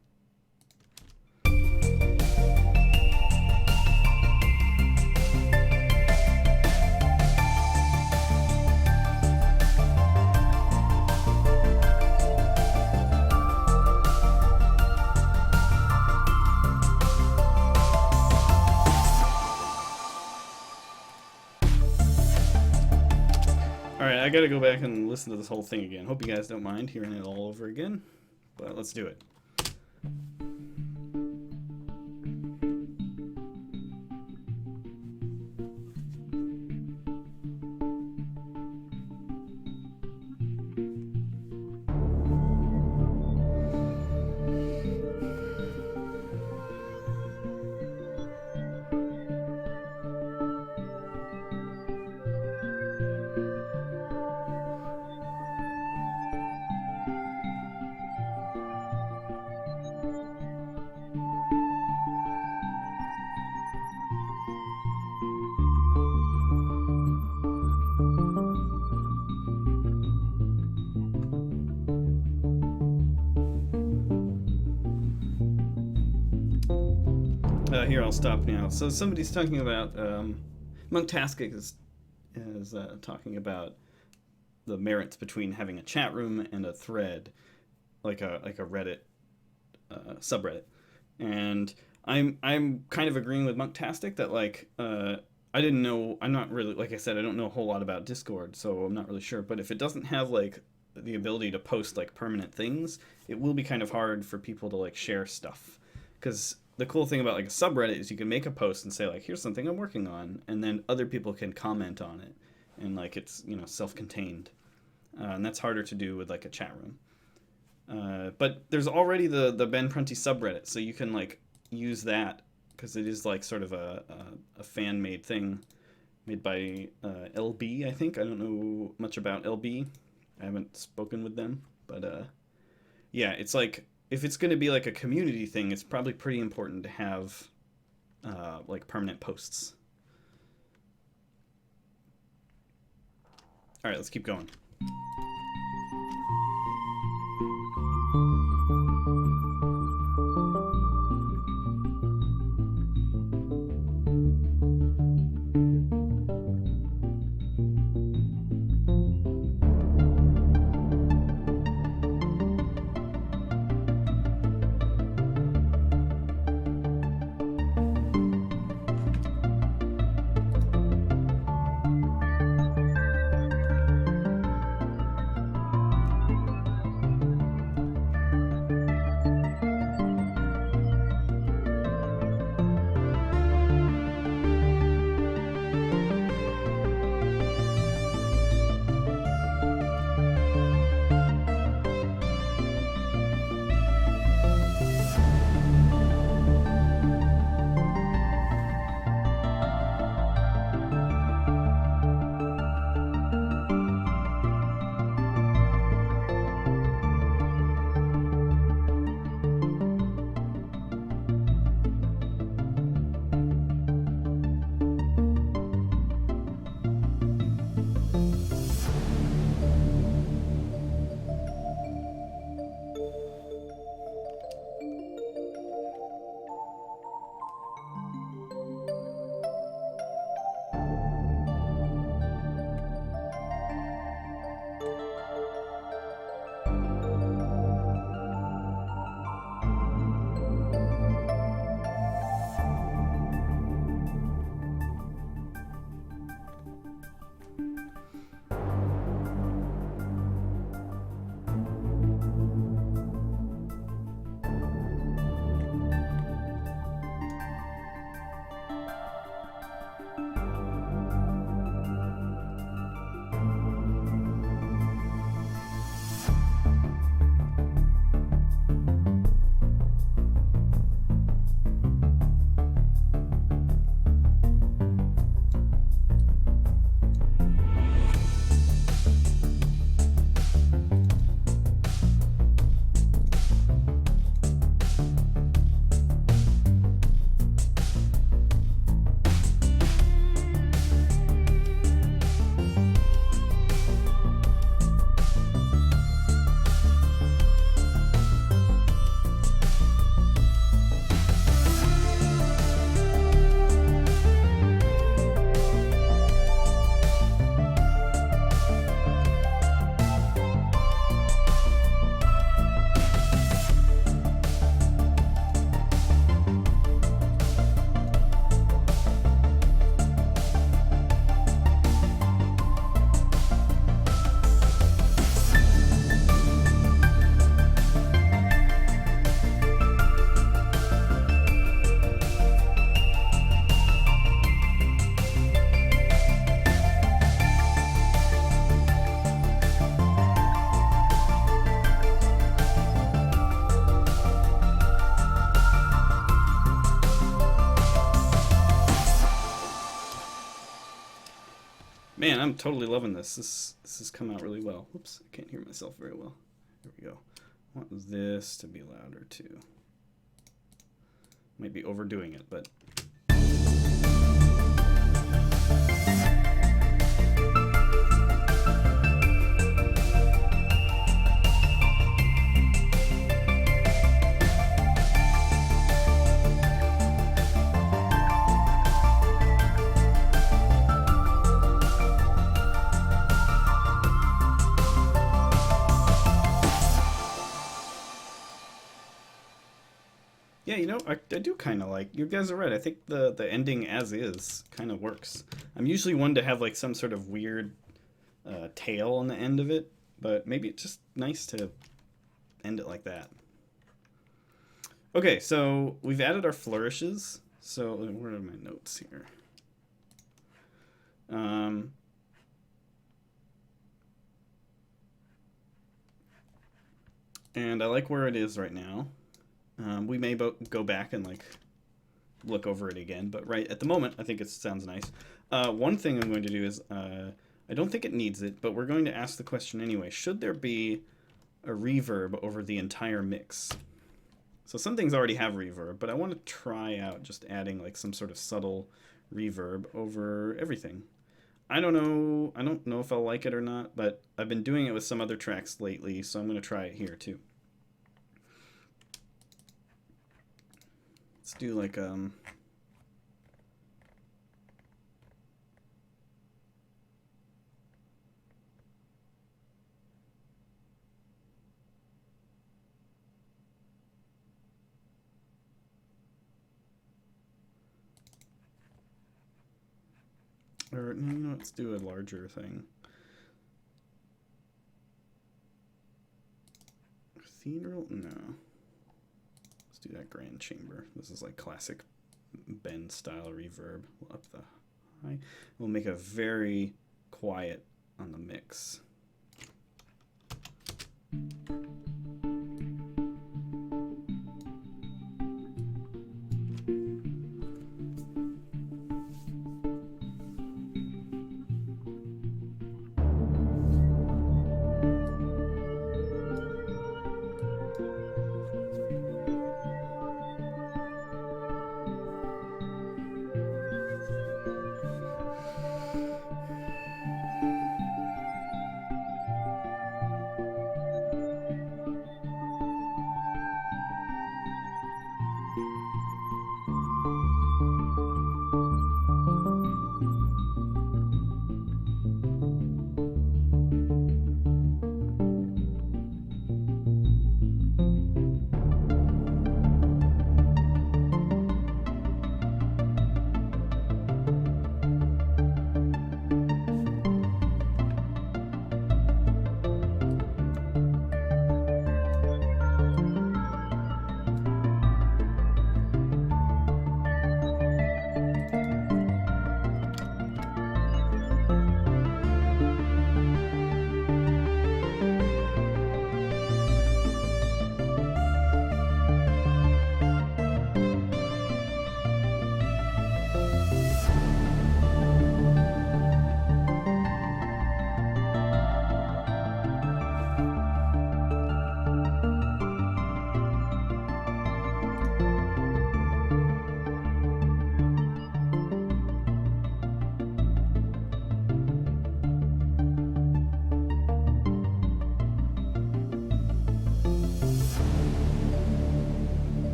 Alright, I gotta go back and listen to this whole thing again. Hope you guys don't mind hearing it all over again, but let's do it. Here, I'll stop now. So somebody's talking about, Monktastic is talking about the merits between having a chat room and a thread, like a Reddit subreddit. And I'm kind of agreeing with Monktastic that, like, I didn't know, I'm not really, like I said, I don't know a whole lot about Discord, so I'm not really sure. But if it doesn't have, like, the ability to post, like, permanent things, it will be kind of hard for people to, like, share stuff. Because the cool thing about like a subreddit is you can make a post and say like, here's something I'm working on, and then other people can comment on it, and like it's, you know, self-contained, and that's harder to do with like a chat room. But there's already the Ben Prunty subreddit, so you can like use that, because it is like sort of a fan-made thing made by LB, I think. I don't know much about LB. I haven't spoken with them, but yeah, it's like, if it's going to be like a community thing, it's probably pretty important to have like permanent posts. All right, let's keep going. Man, I'm totally loving this. This has come out really well. Whoops, I can't hear myself very well. There we go. I want this to be louder too. Might be overdoing it, but yeah, you know, I do kind of like. You guys are right. I think the ending as is kind of works. I'm usually one to have like some sort of weird tail on the end of it, but maybe it's just nice to end it like that. Okay, so we've added our flourishes. So where are my notes here? And I like where it is right now. We may go back and like look over it again, but right at the moment, I think it sounds nice. One thing I'm going to do is, I don't think it needs it, but we're going to ask the question anyway. Should there be a reverb over the entire mix? So some things already have reverb, but I want to try out just adding like some sort of subtle reverb over everything. I don't know if I'll like it or not, but I've been doing it with some other tracks lately, so I'm going to try it here too. Let's do like or no, you know, let's do a larger thing. Cathedral? No. Let's do that grand chamber. This is like classic bend style reverb. We'll up the high. We'll make a very quiet on the mix.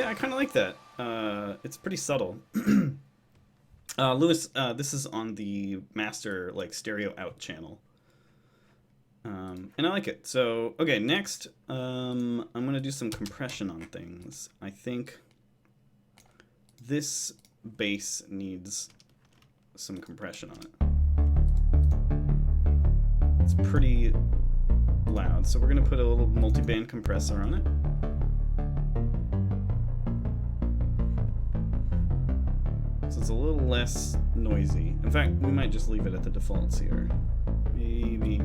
I kind of like that. It's pretty subtle. Lewis, this is on the master like stereo out channel. And I like it. So, okay, next, I'm going to do some compression on things. I think this bass needs some compression on it. It's pretty loud, so we're going to put a little multi-band compressor on it. So it's a little less noisy. In fact, we might just leave it at the defaults here. Maybe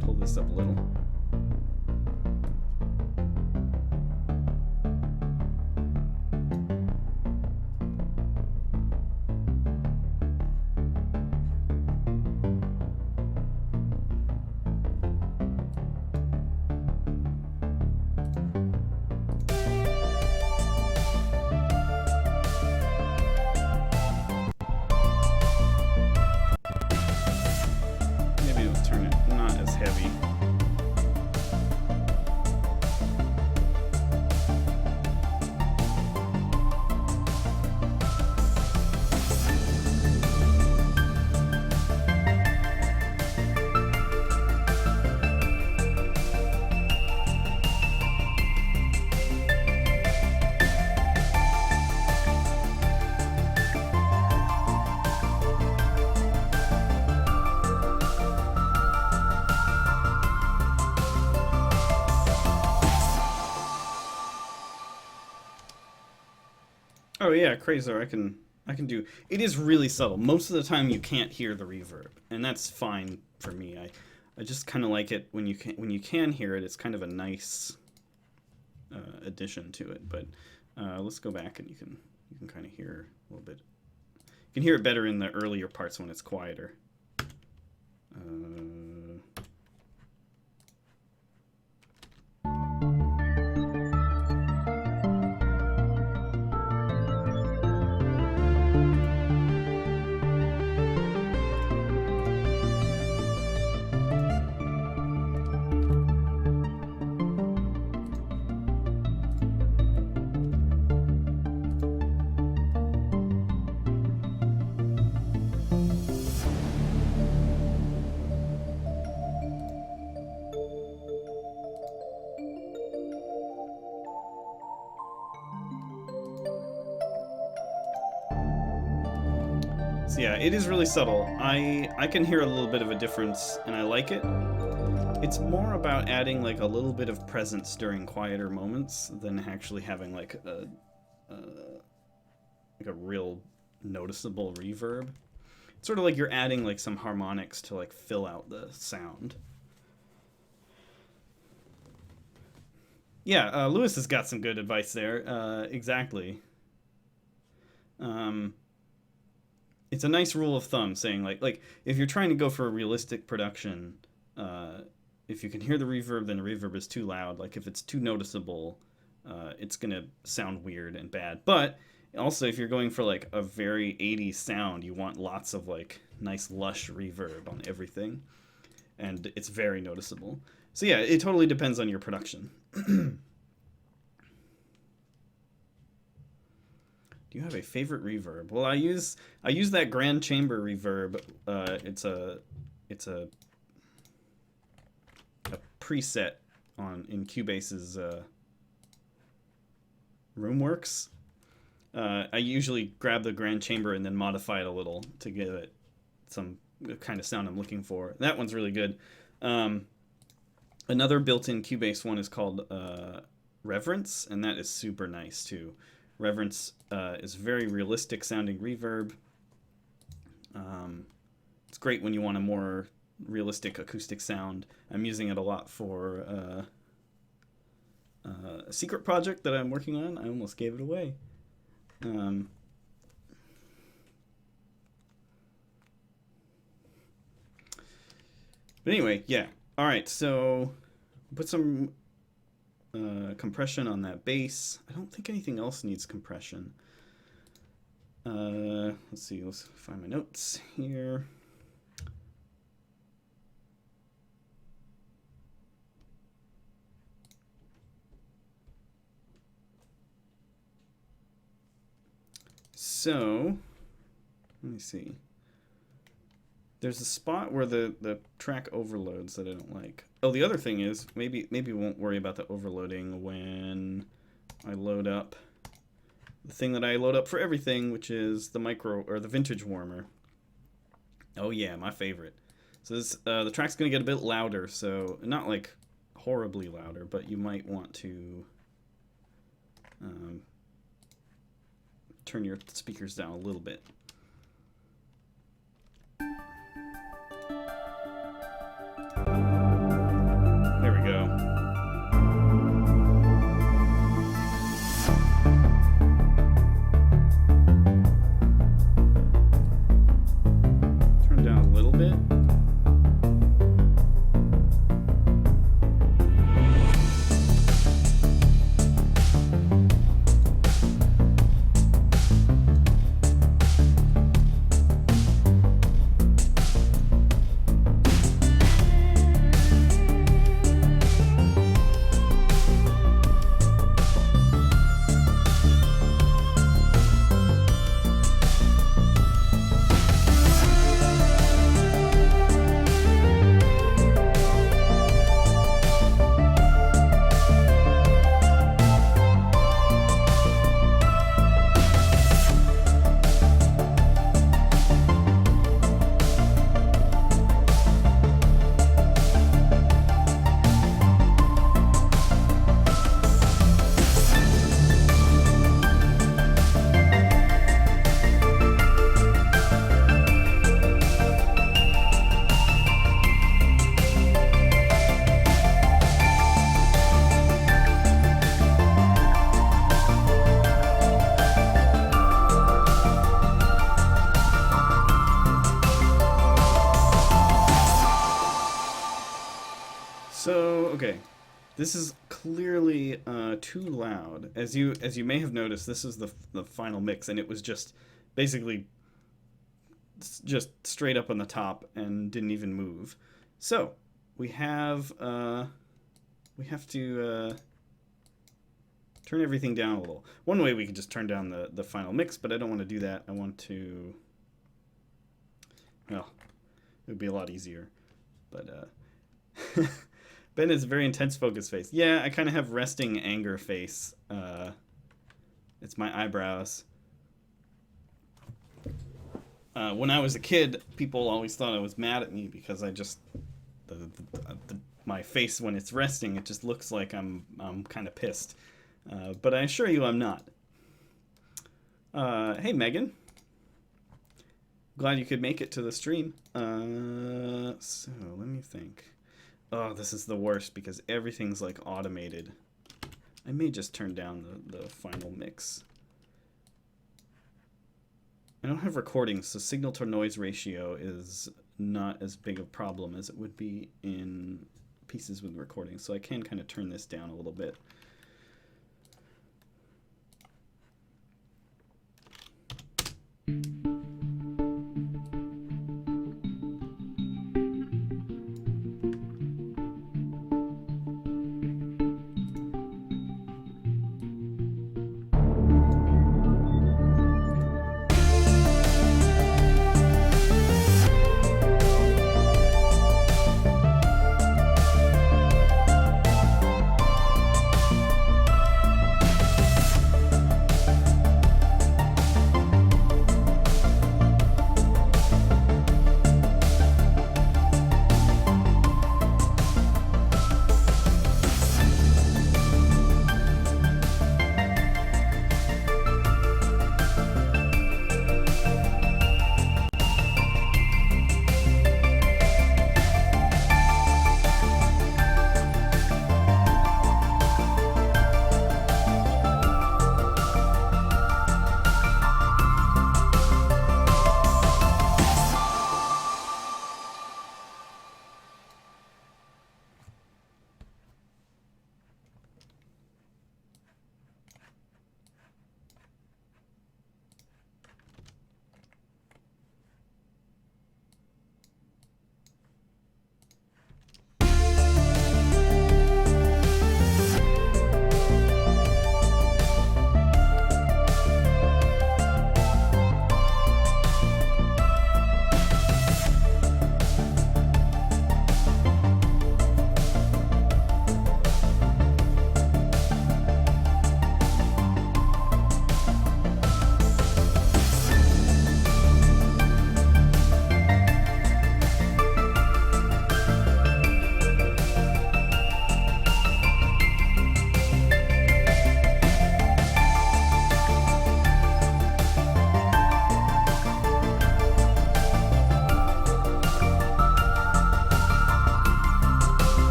pull this up a little. Oh yeah, Crazor, I can do. It is really subtle. Most of the time you can't hear the reverb, and that's fine for me. I just kind of like it when you can hear it. It's kind of a nice addition to it. But let's go back and you can kind of hear a little bit. You can hear it better in the earlier parts when it's quieter. So yeah, it is really subtle. I can hear a little bit of a difference, and I like it. It's more about adding like a little bit of presence during quieter moments than actually having like a real noticeable reverb. It's sort of like you're adding like some harmonics to like fill out the sound. Yeah, Lewis has got some good advice there. Exactly. It's a nice rule of thumb saying like if you're trying to go for a realistic production, if you can hear the reverb, then the reverb is too loud. Like if it's too noticeable, it's gonna sound weird and bad. But also if you're going for like a very 80s sound, you want lots of like nice lush reverb on everything, and it's very noticeable. So yeah, it totally depends on your production. Do you have a favorite reverb? Well, I use that grand chamber reverb. It's a preset in Cubase's Roomworks. I usually grab the grand chamber and then modify it a little to give it some kind of sound I'm looking for. That one's really good. Another built-in Cubase one is called Reverence, and that is super nice too. Reverence is very realistic sounding reverb. It's great when you want a more realistic acoustic sound. I'm using it a lot for a secret project that I'm working on. I almost gave it away. But anyway, yeah. All right, so put some compression on that bass. I don't think anything else needs compression. Let's see, let's find my notes here. So, let me see. There's a spot where the track overloads that I don't like. Oh, the other thing is, maybe we won't worry about the overloading when I load up the thing that I load up for everything, which is the the vintage warmer. Oh yeah, my favorite. So this, the track's gonna get a bit louder, so not like horribly louder, but you might want to turn your speakers down a little bit. There we go. Turn down a little bit. So, okay, this is clearly too loud. As you may have noticed, this is the final mix, and it was just basically just straight up on the top and didn't even move. So we have to turn everything down a little. One way we could just turn down the final mix, but I don't want to do that. I want to, well, it would be a lot easier, but Ben is a very intense focus face. Yeah, I kind of have resting anger face. It's my eyebrows. When I was a kid, people always thought I was mad at me because I just my face when it's resting, it just looks like I'm kind of pissed. But I assure you, I'm not. Hey, Megan. Glad you could make it to the stream. So let me think. Oh, this is the worst because everything's like automated. I may just turn down the final mix. I don't have recordings, so signal to noise ratio is not as big a problem as it would be in pieces with recordings, so I can kind of turn this down a little bit.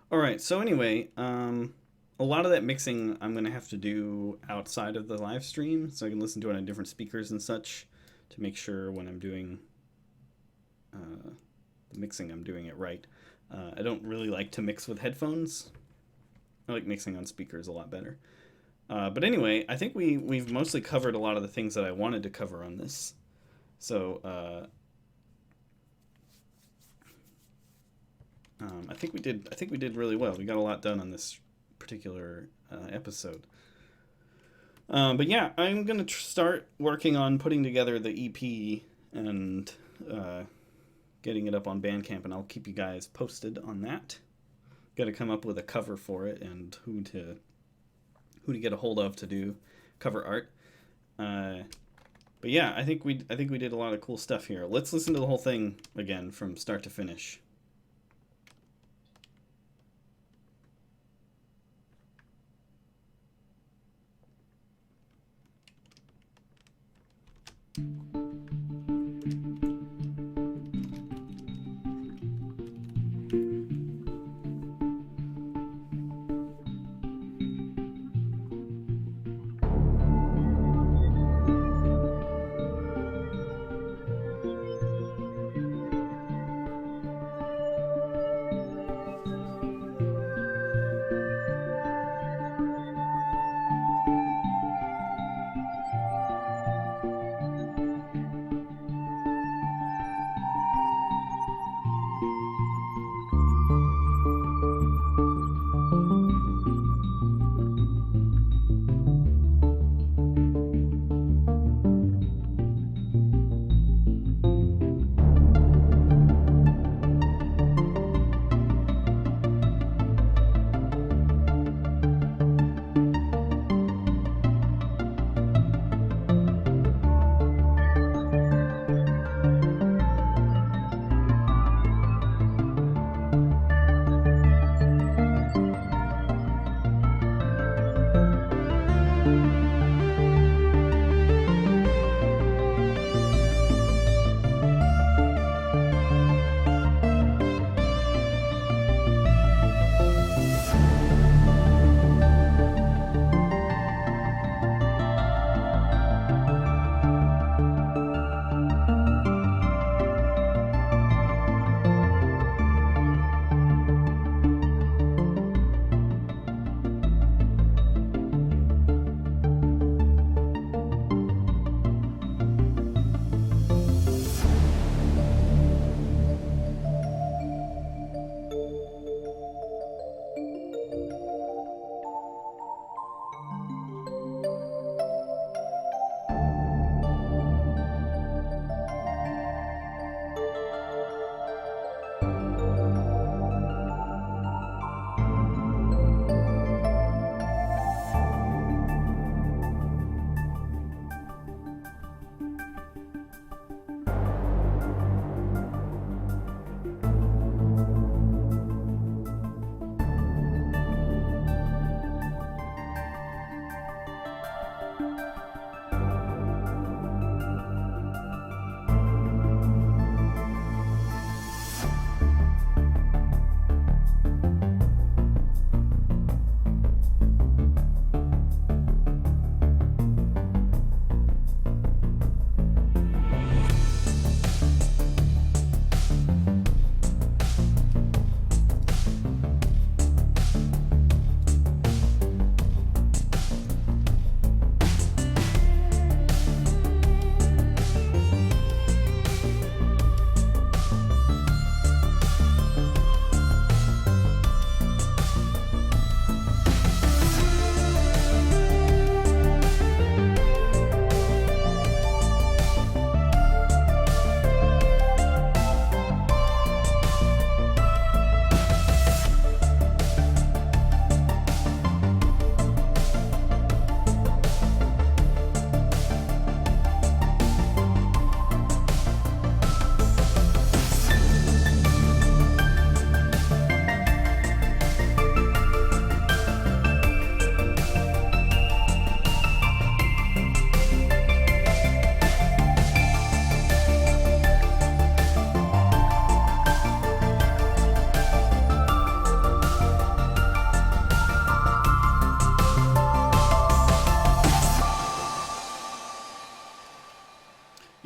All right. So anyway, a lot of that mixing I'm gonna have to do outside of the live stream, so I can listen to it on different speakers and such to make sure when I'm doing the mixing, I'm doing it right. I don't really like to mix with headphones. I like mixing on speakers a lot better. But anyway, I think we've mostly covered a lot of the things that I wanted to cover on this. So I think we did. I think we did really well. We got a lot done on this particular episode. But yeah, I'm gonna start working on putting together the EP and getting it up on Bandcamp, and I'll keep you guys posted on that. Got to come up with a cover for it and who to get a hold of to do cover art. But yeah, I think we did a lot of cool stuff here. Let's listen to the whole thing again from start to finish.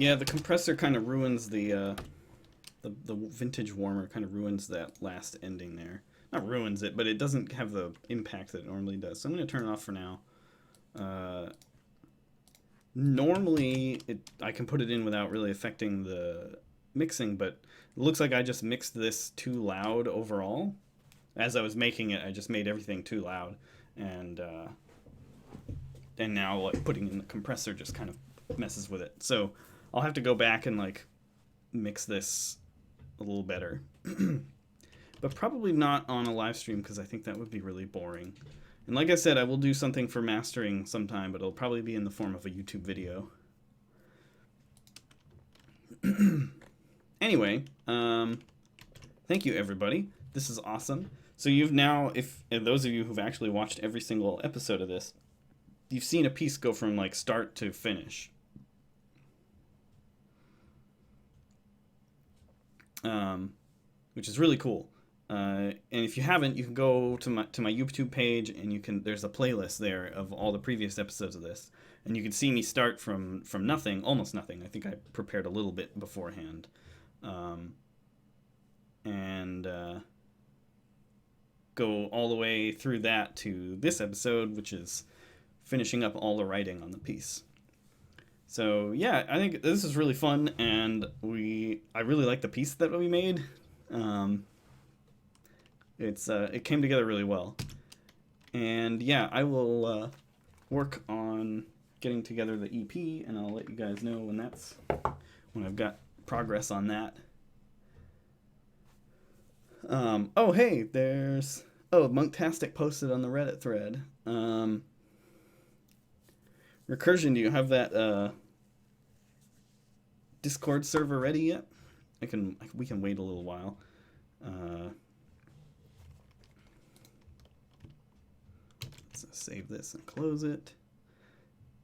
Yeah, the compressor kind of ruins the vintage warmer kind of ruins that last ending there. Not ruins it, but it doesn't have the impact that it normally does. So I'm going to turn it off for now. Normally, I can put it in without really affecting the mixing, but it looks like I just mixed this too loud overall. As I was making it, I just made everything too loud, and now like putting in the compressor just kind of messes with it. So I'll have to go back and like mix this a little better, but probably not on a live stream because I think that would be really boring. And like I said, I will do something for mastering sometime, but it'll probably be in the form of a YouTube video. Anyway, thank you everybody. This is awesome. So you've now, if those of you who've actually watched every single episode of this, you've seen a piece go from like start to finish. Which is really cool. And if you haven't, you can go to my YouTube page, and there's a playlist there of all the previous episodes of this, and you can see me start from nothing, almost nothing. I think I prepared a little bit beforehand, and go all the way through that to this episode, which is finishing up all the writing on the piece. So yeah, I think this is really fun, and I really like the piece that we made. It came together really well, and yeah, I will work on getting together the EP, and I'll let you guys know when I've got progress on that. Oh hey, Monktastic posted on the Reddit thread. Recursion, do you have that Discord server ready yet? We can wait a little while. Let's save this and close it.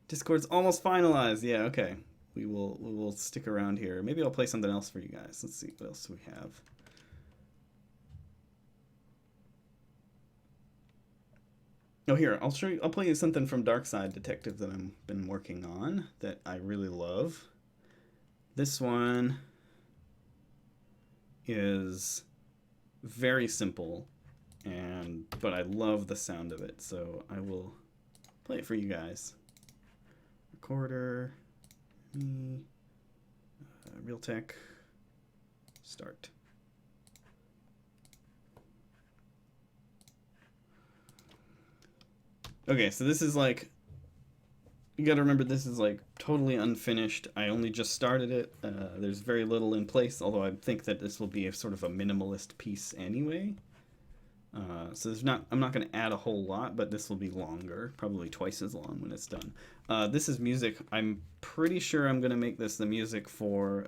Discord's almost finalized. Yeah, okay. We will stick around here. Maybe I'll play something else for you guys. Let's see what else we have. Oh, here, I'll play you something from Darkside Detective that I've been working on that I really love. This one is very simple, but I love the sound of it, so I will play it for you guys. Recorder, me, Realtek, start. Okay, so this is like, you gotta remember this is like totally unfinished. I only just started it. There's very little in place, although I think that this will be a sort of a minimalist piece anyway. So I'm not going to add a whole lot, but this will be longer, probably twice as long when it's done. This is music. I'm pretty sure I'm going to make this the music for,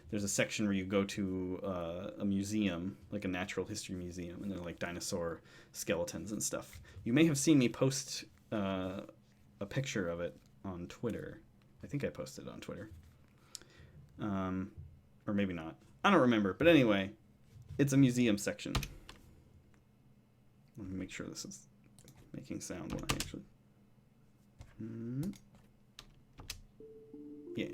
there's a section where you go to a museum, like a natural history museum, and they're like dinosaur skeletons and stuff. You may have seen me post a picture of it on Twitter. I think I posted it on Twitter. Or maybe not. I don't remember. But anyway, it's a museum section. Let me make sure this is making sound when I actually... Yeah.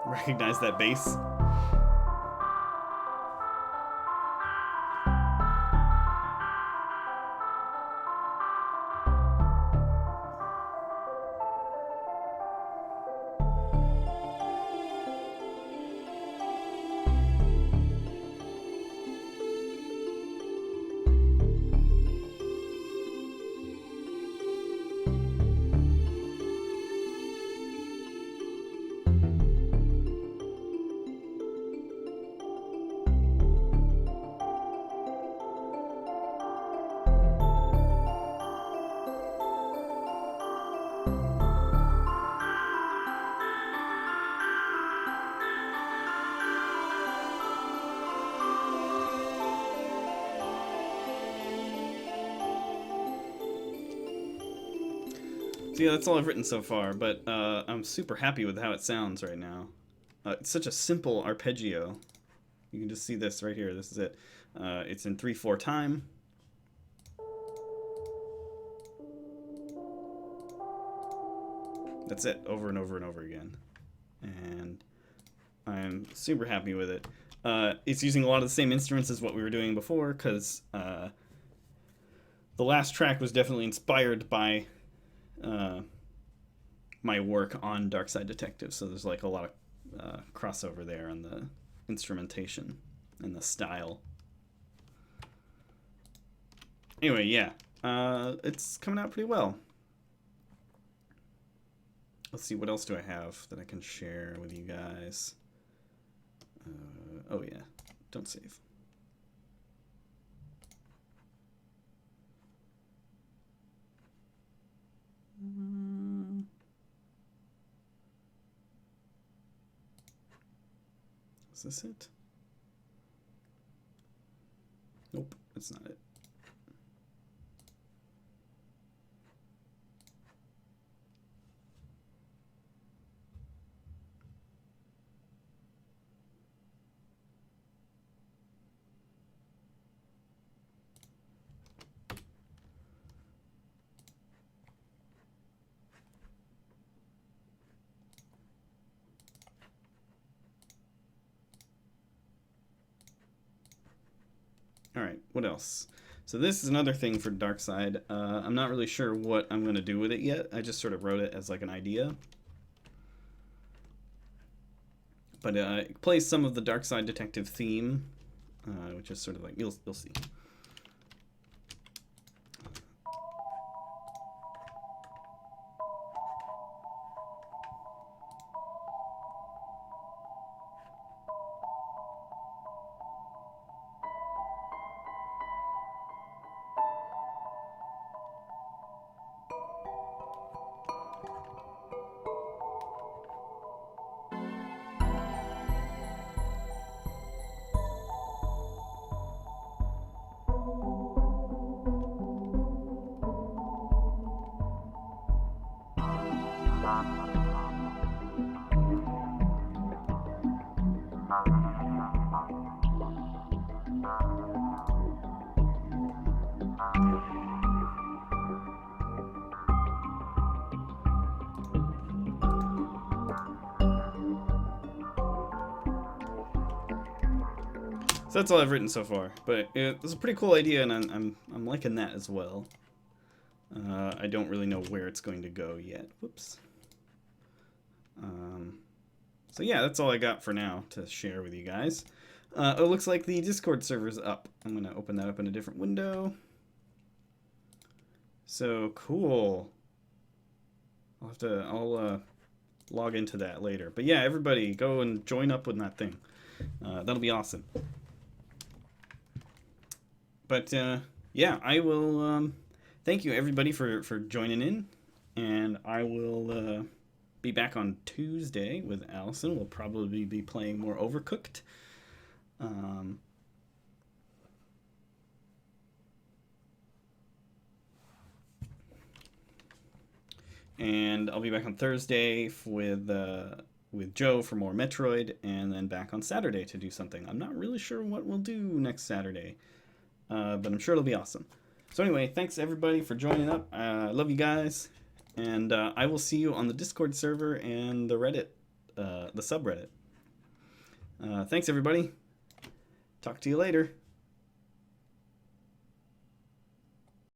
Recognize that bass? So yeah, that's all I've written so far, but I'm super happy with how it sounds right now. It's such a simple arpeggio. You can just see this right here. This is it. It's in 3/4 time. That's it, over and over and over again. And I'm super happy with it. It's using a lot of the same instruments as what we were doing before, because the last track was definitely inspired by my work on Dark Side Detective, so there's like a lot of crossover there on the instrumentation and the style. Anyway, yeah, it's coming out pretty well. Let's see, what else do I have that I can share with you guys? Oh yeah, don't save. Is this it? Nope, that's not it. All right, what else? So this is another thing for Dark Side. I'm not really sure what I'm going to do with it yet. I just sort of wrote it as like an idea. But it plays some of the Dark Side Detective theme, which is sort of like, you'll see. So that's all I've written so far, but it's a pretty cool idea, and I'm liking that as well. I don't really know where it's going to go yet. Whoops. So yeah, that's all I got for now to share with you guys. It looks like the Discord server's up. I'm gonna open that up in a different window. So cool. I'll log into that later. But yeah, everybody go and join up with that thing. That'll be awesome. But yeah, I will thank you everybody for joining in, and I will be back on Tuesday with Allison. We'll probably be playing more Overcooked. And I'll be back on Thursday with Joe for more Metroid, and then back on Saturday to do something. I'm not really sure what we'll do next Saturday, but I'm sure it'll be awesome. So anyway, thanks everybody for joining up. I love you guys, and I will see you on the Discord server and the Reddit, the subreddit. Thanks everybody. Talk to you later.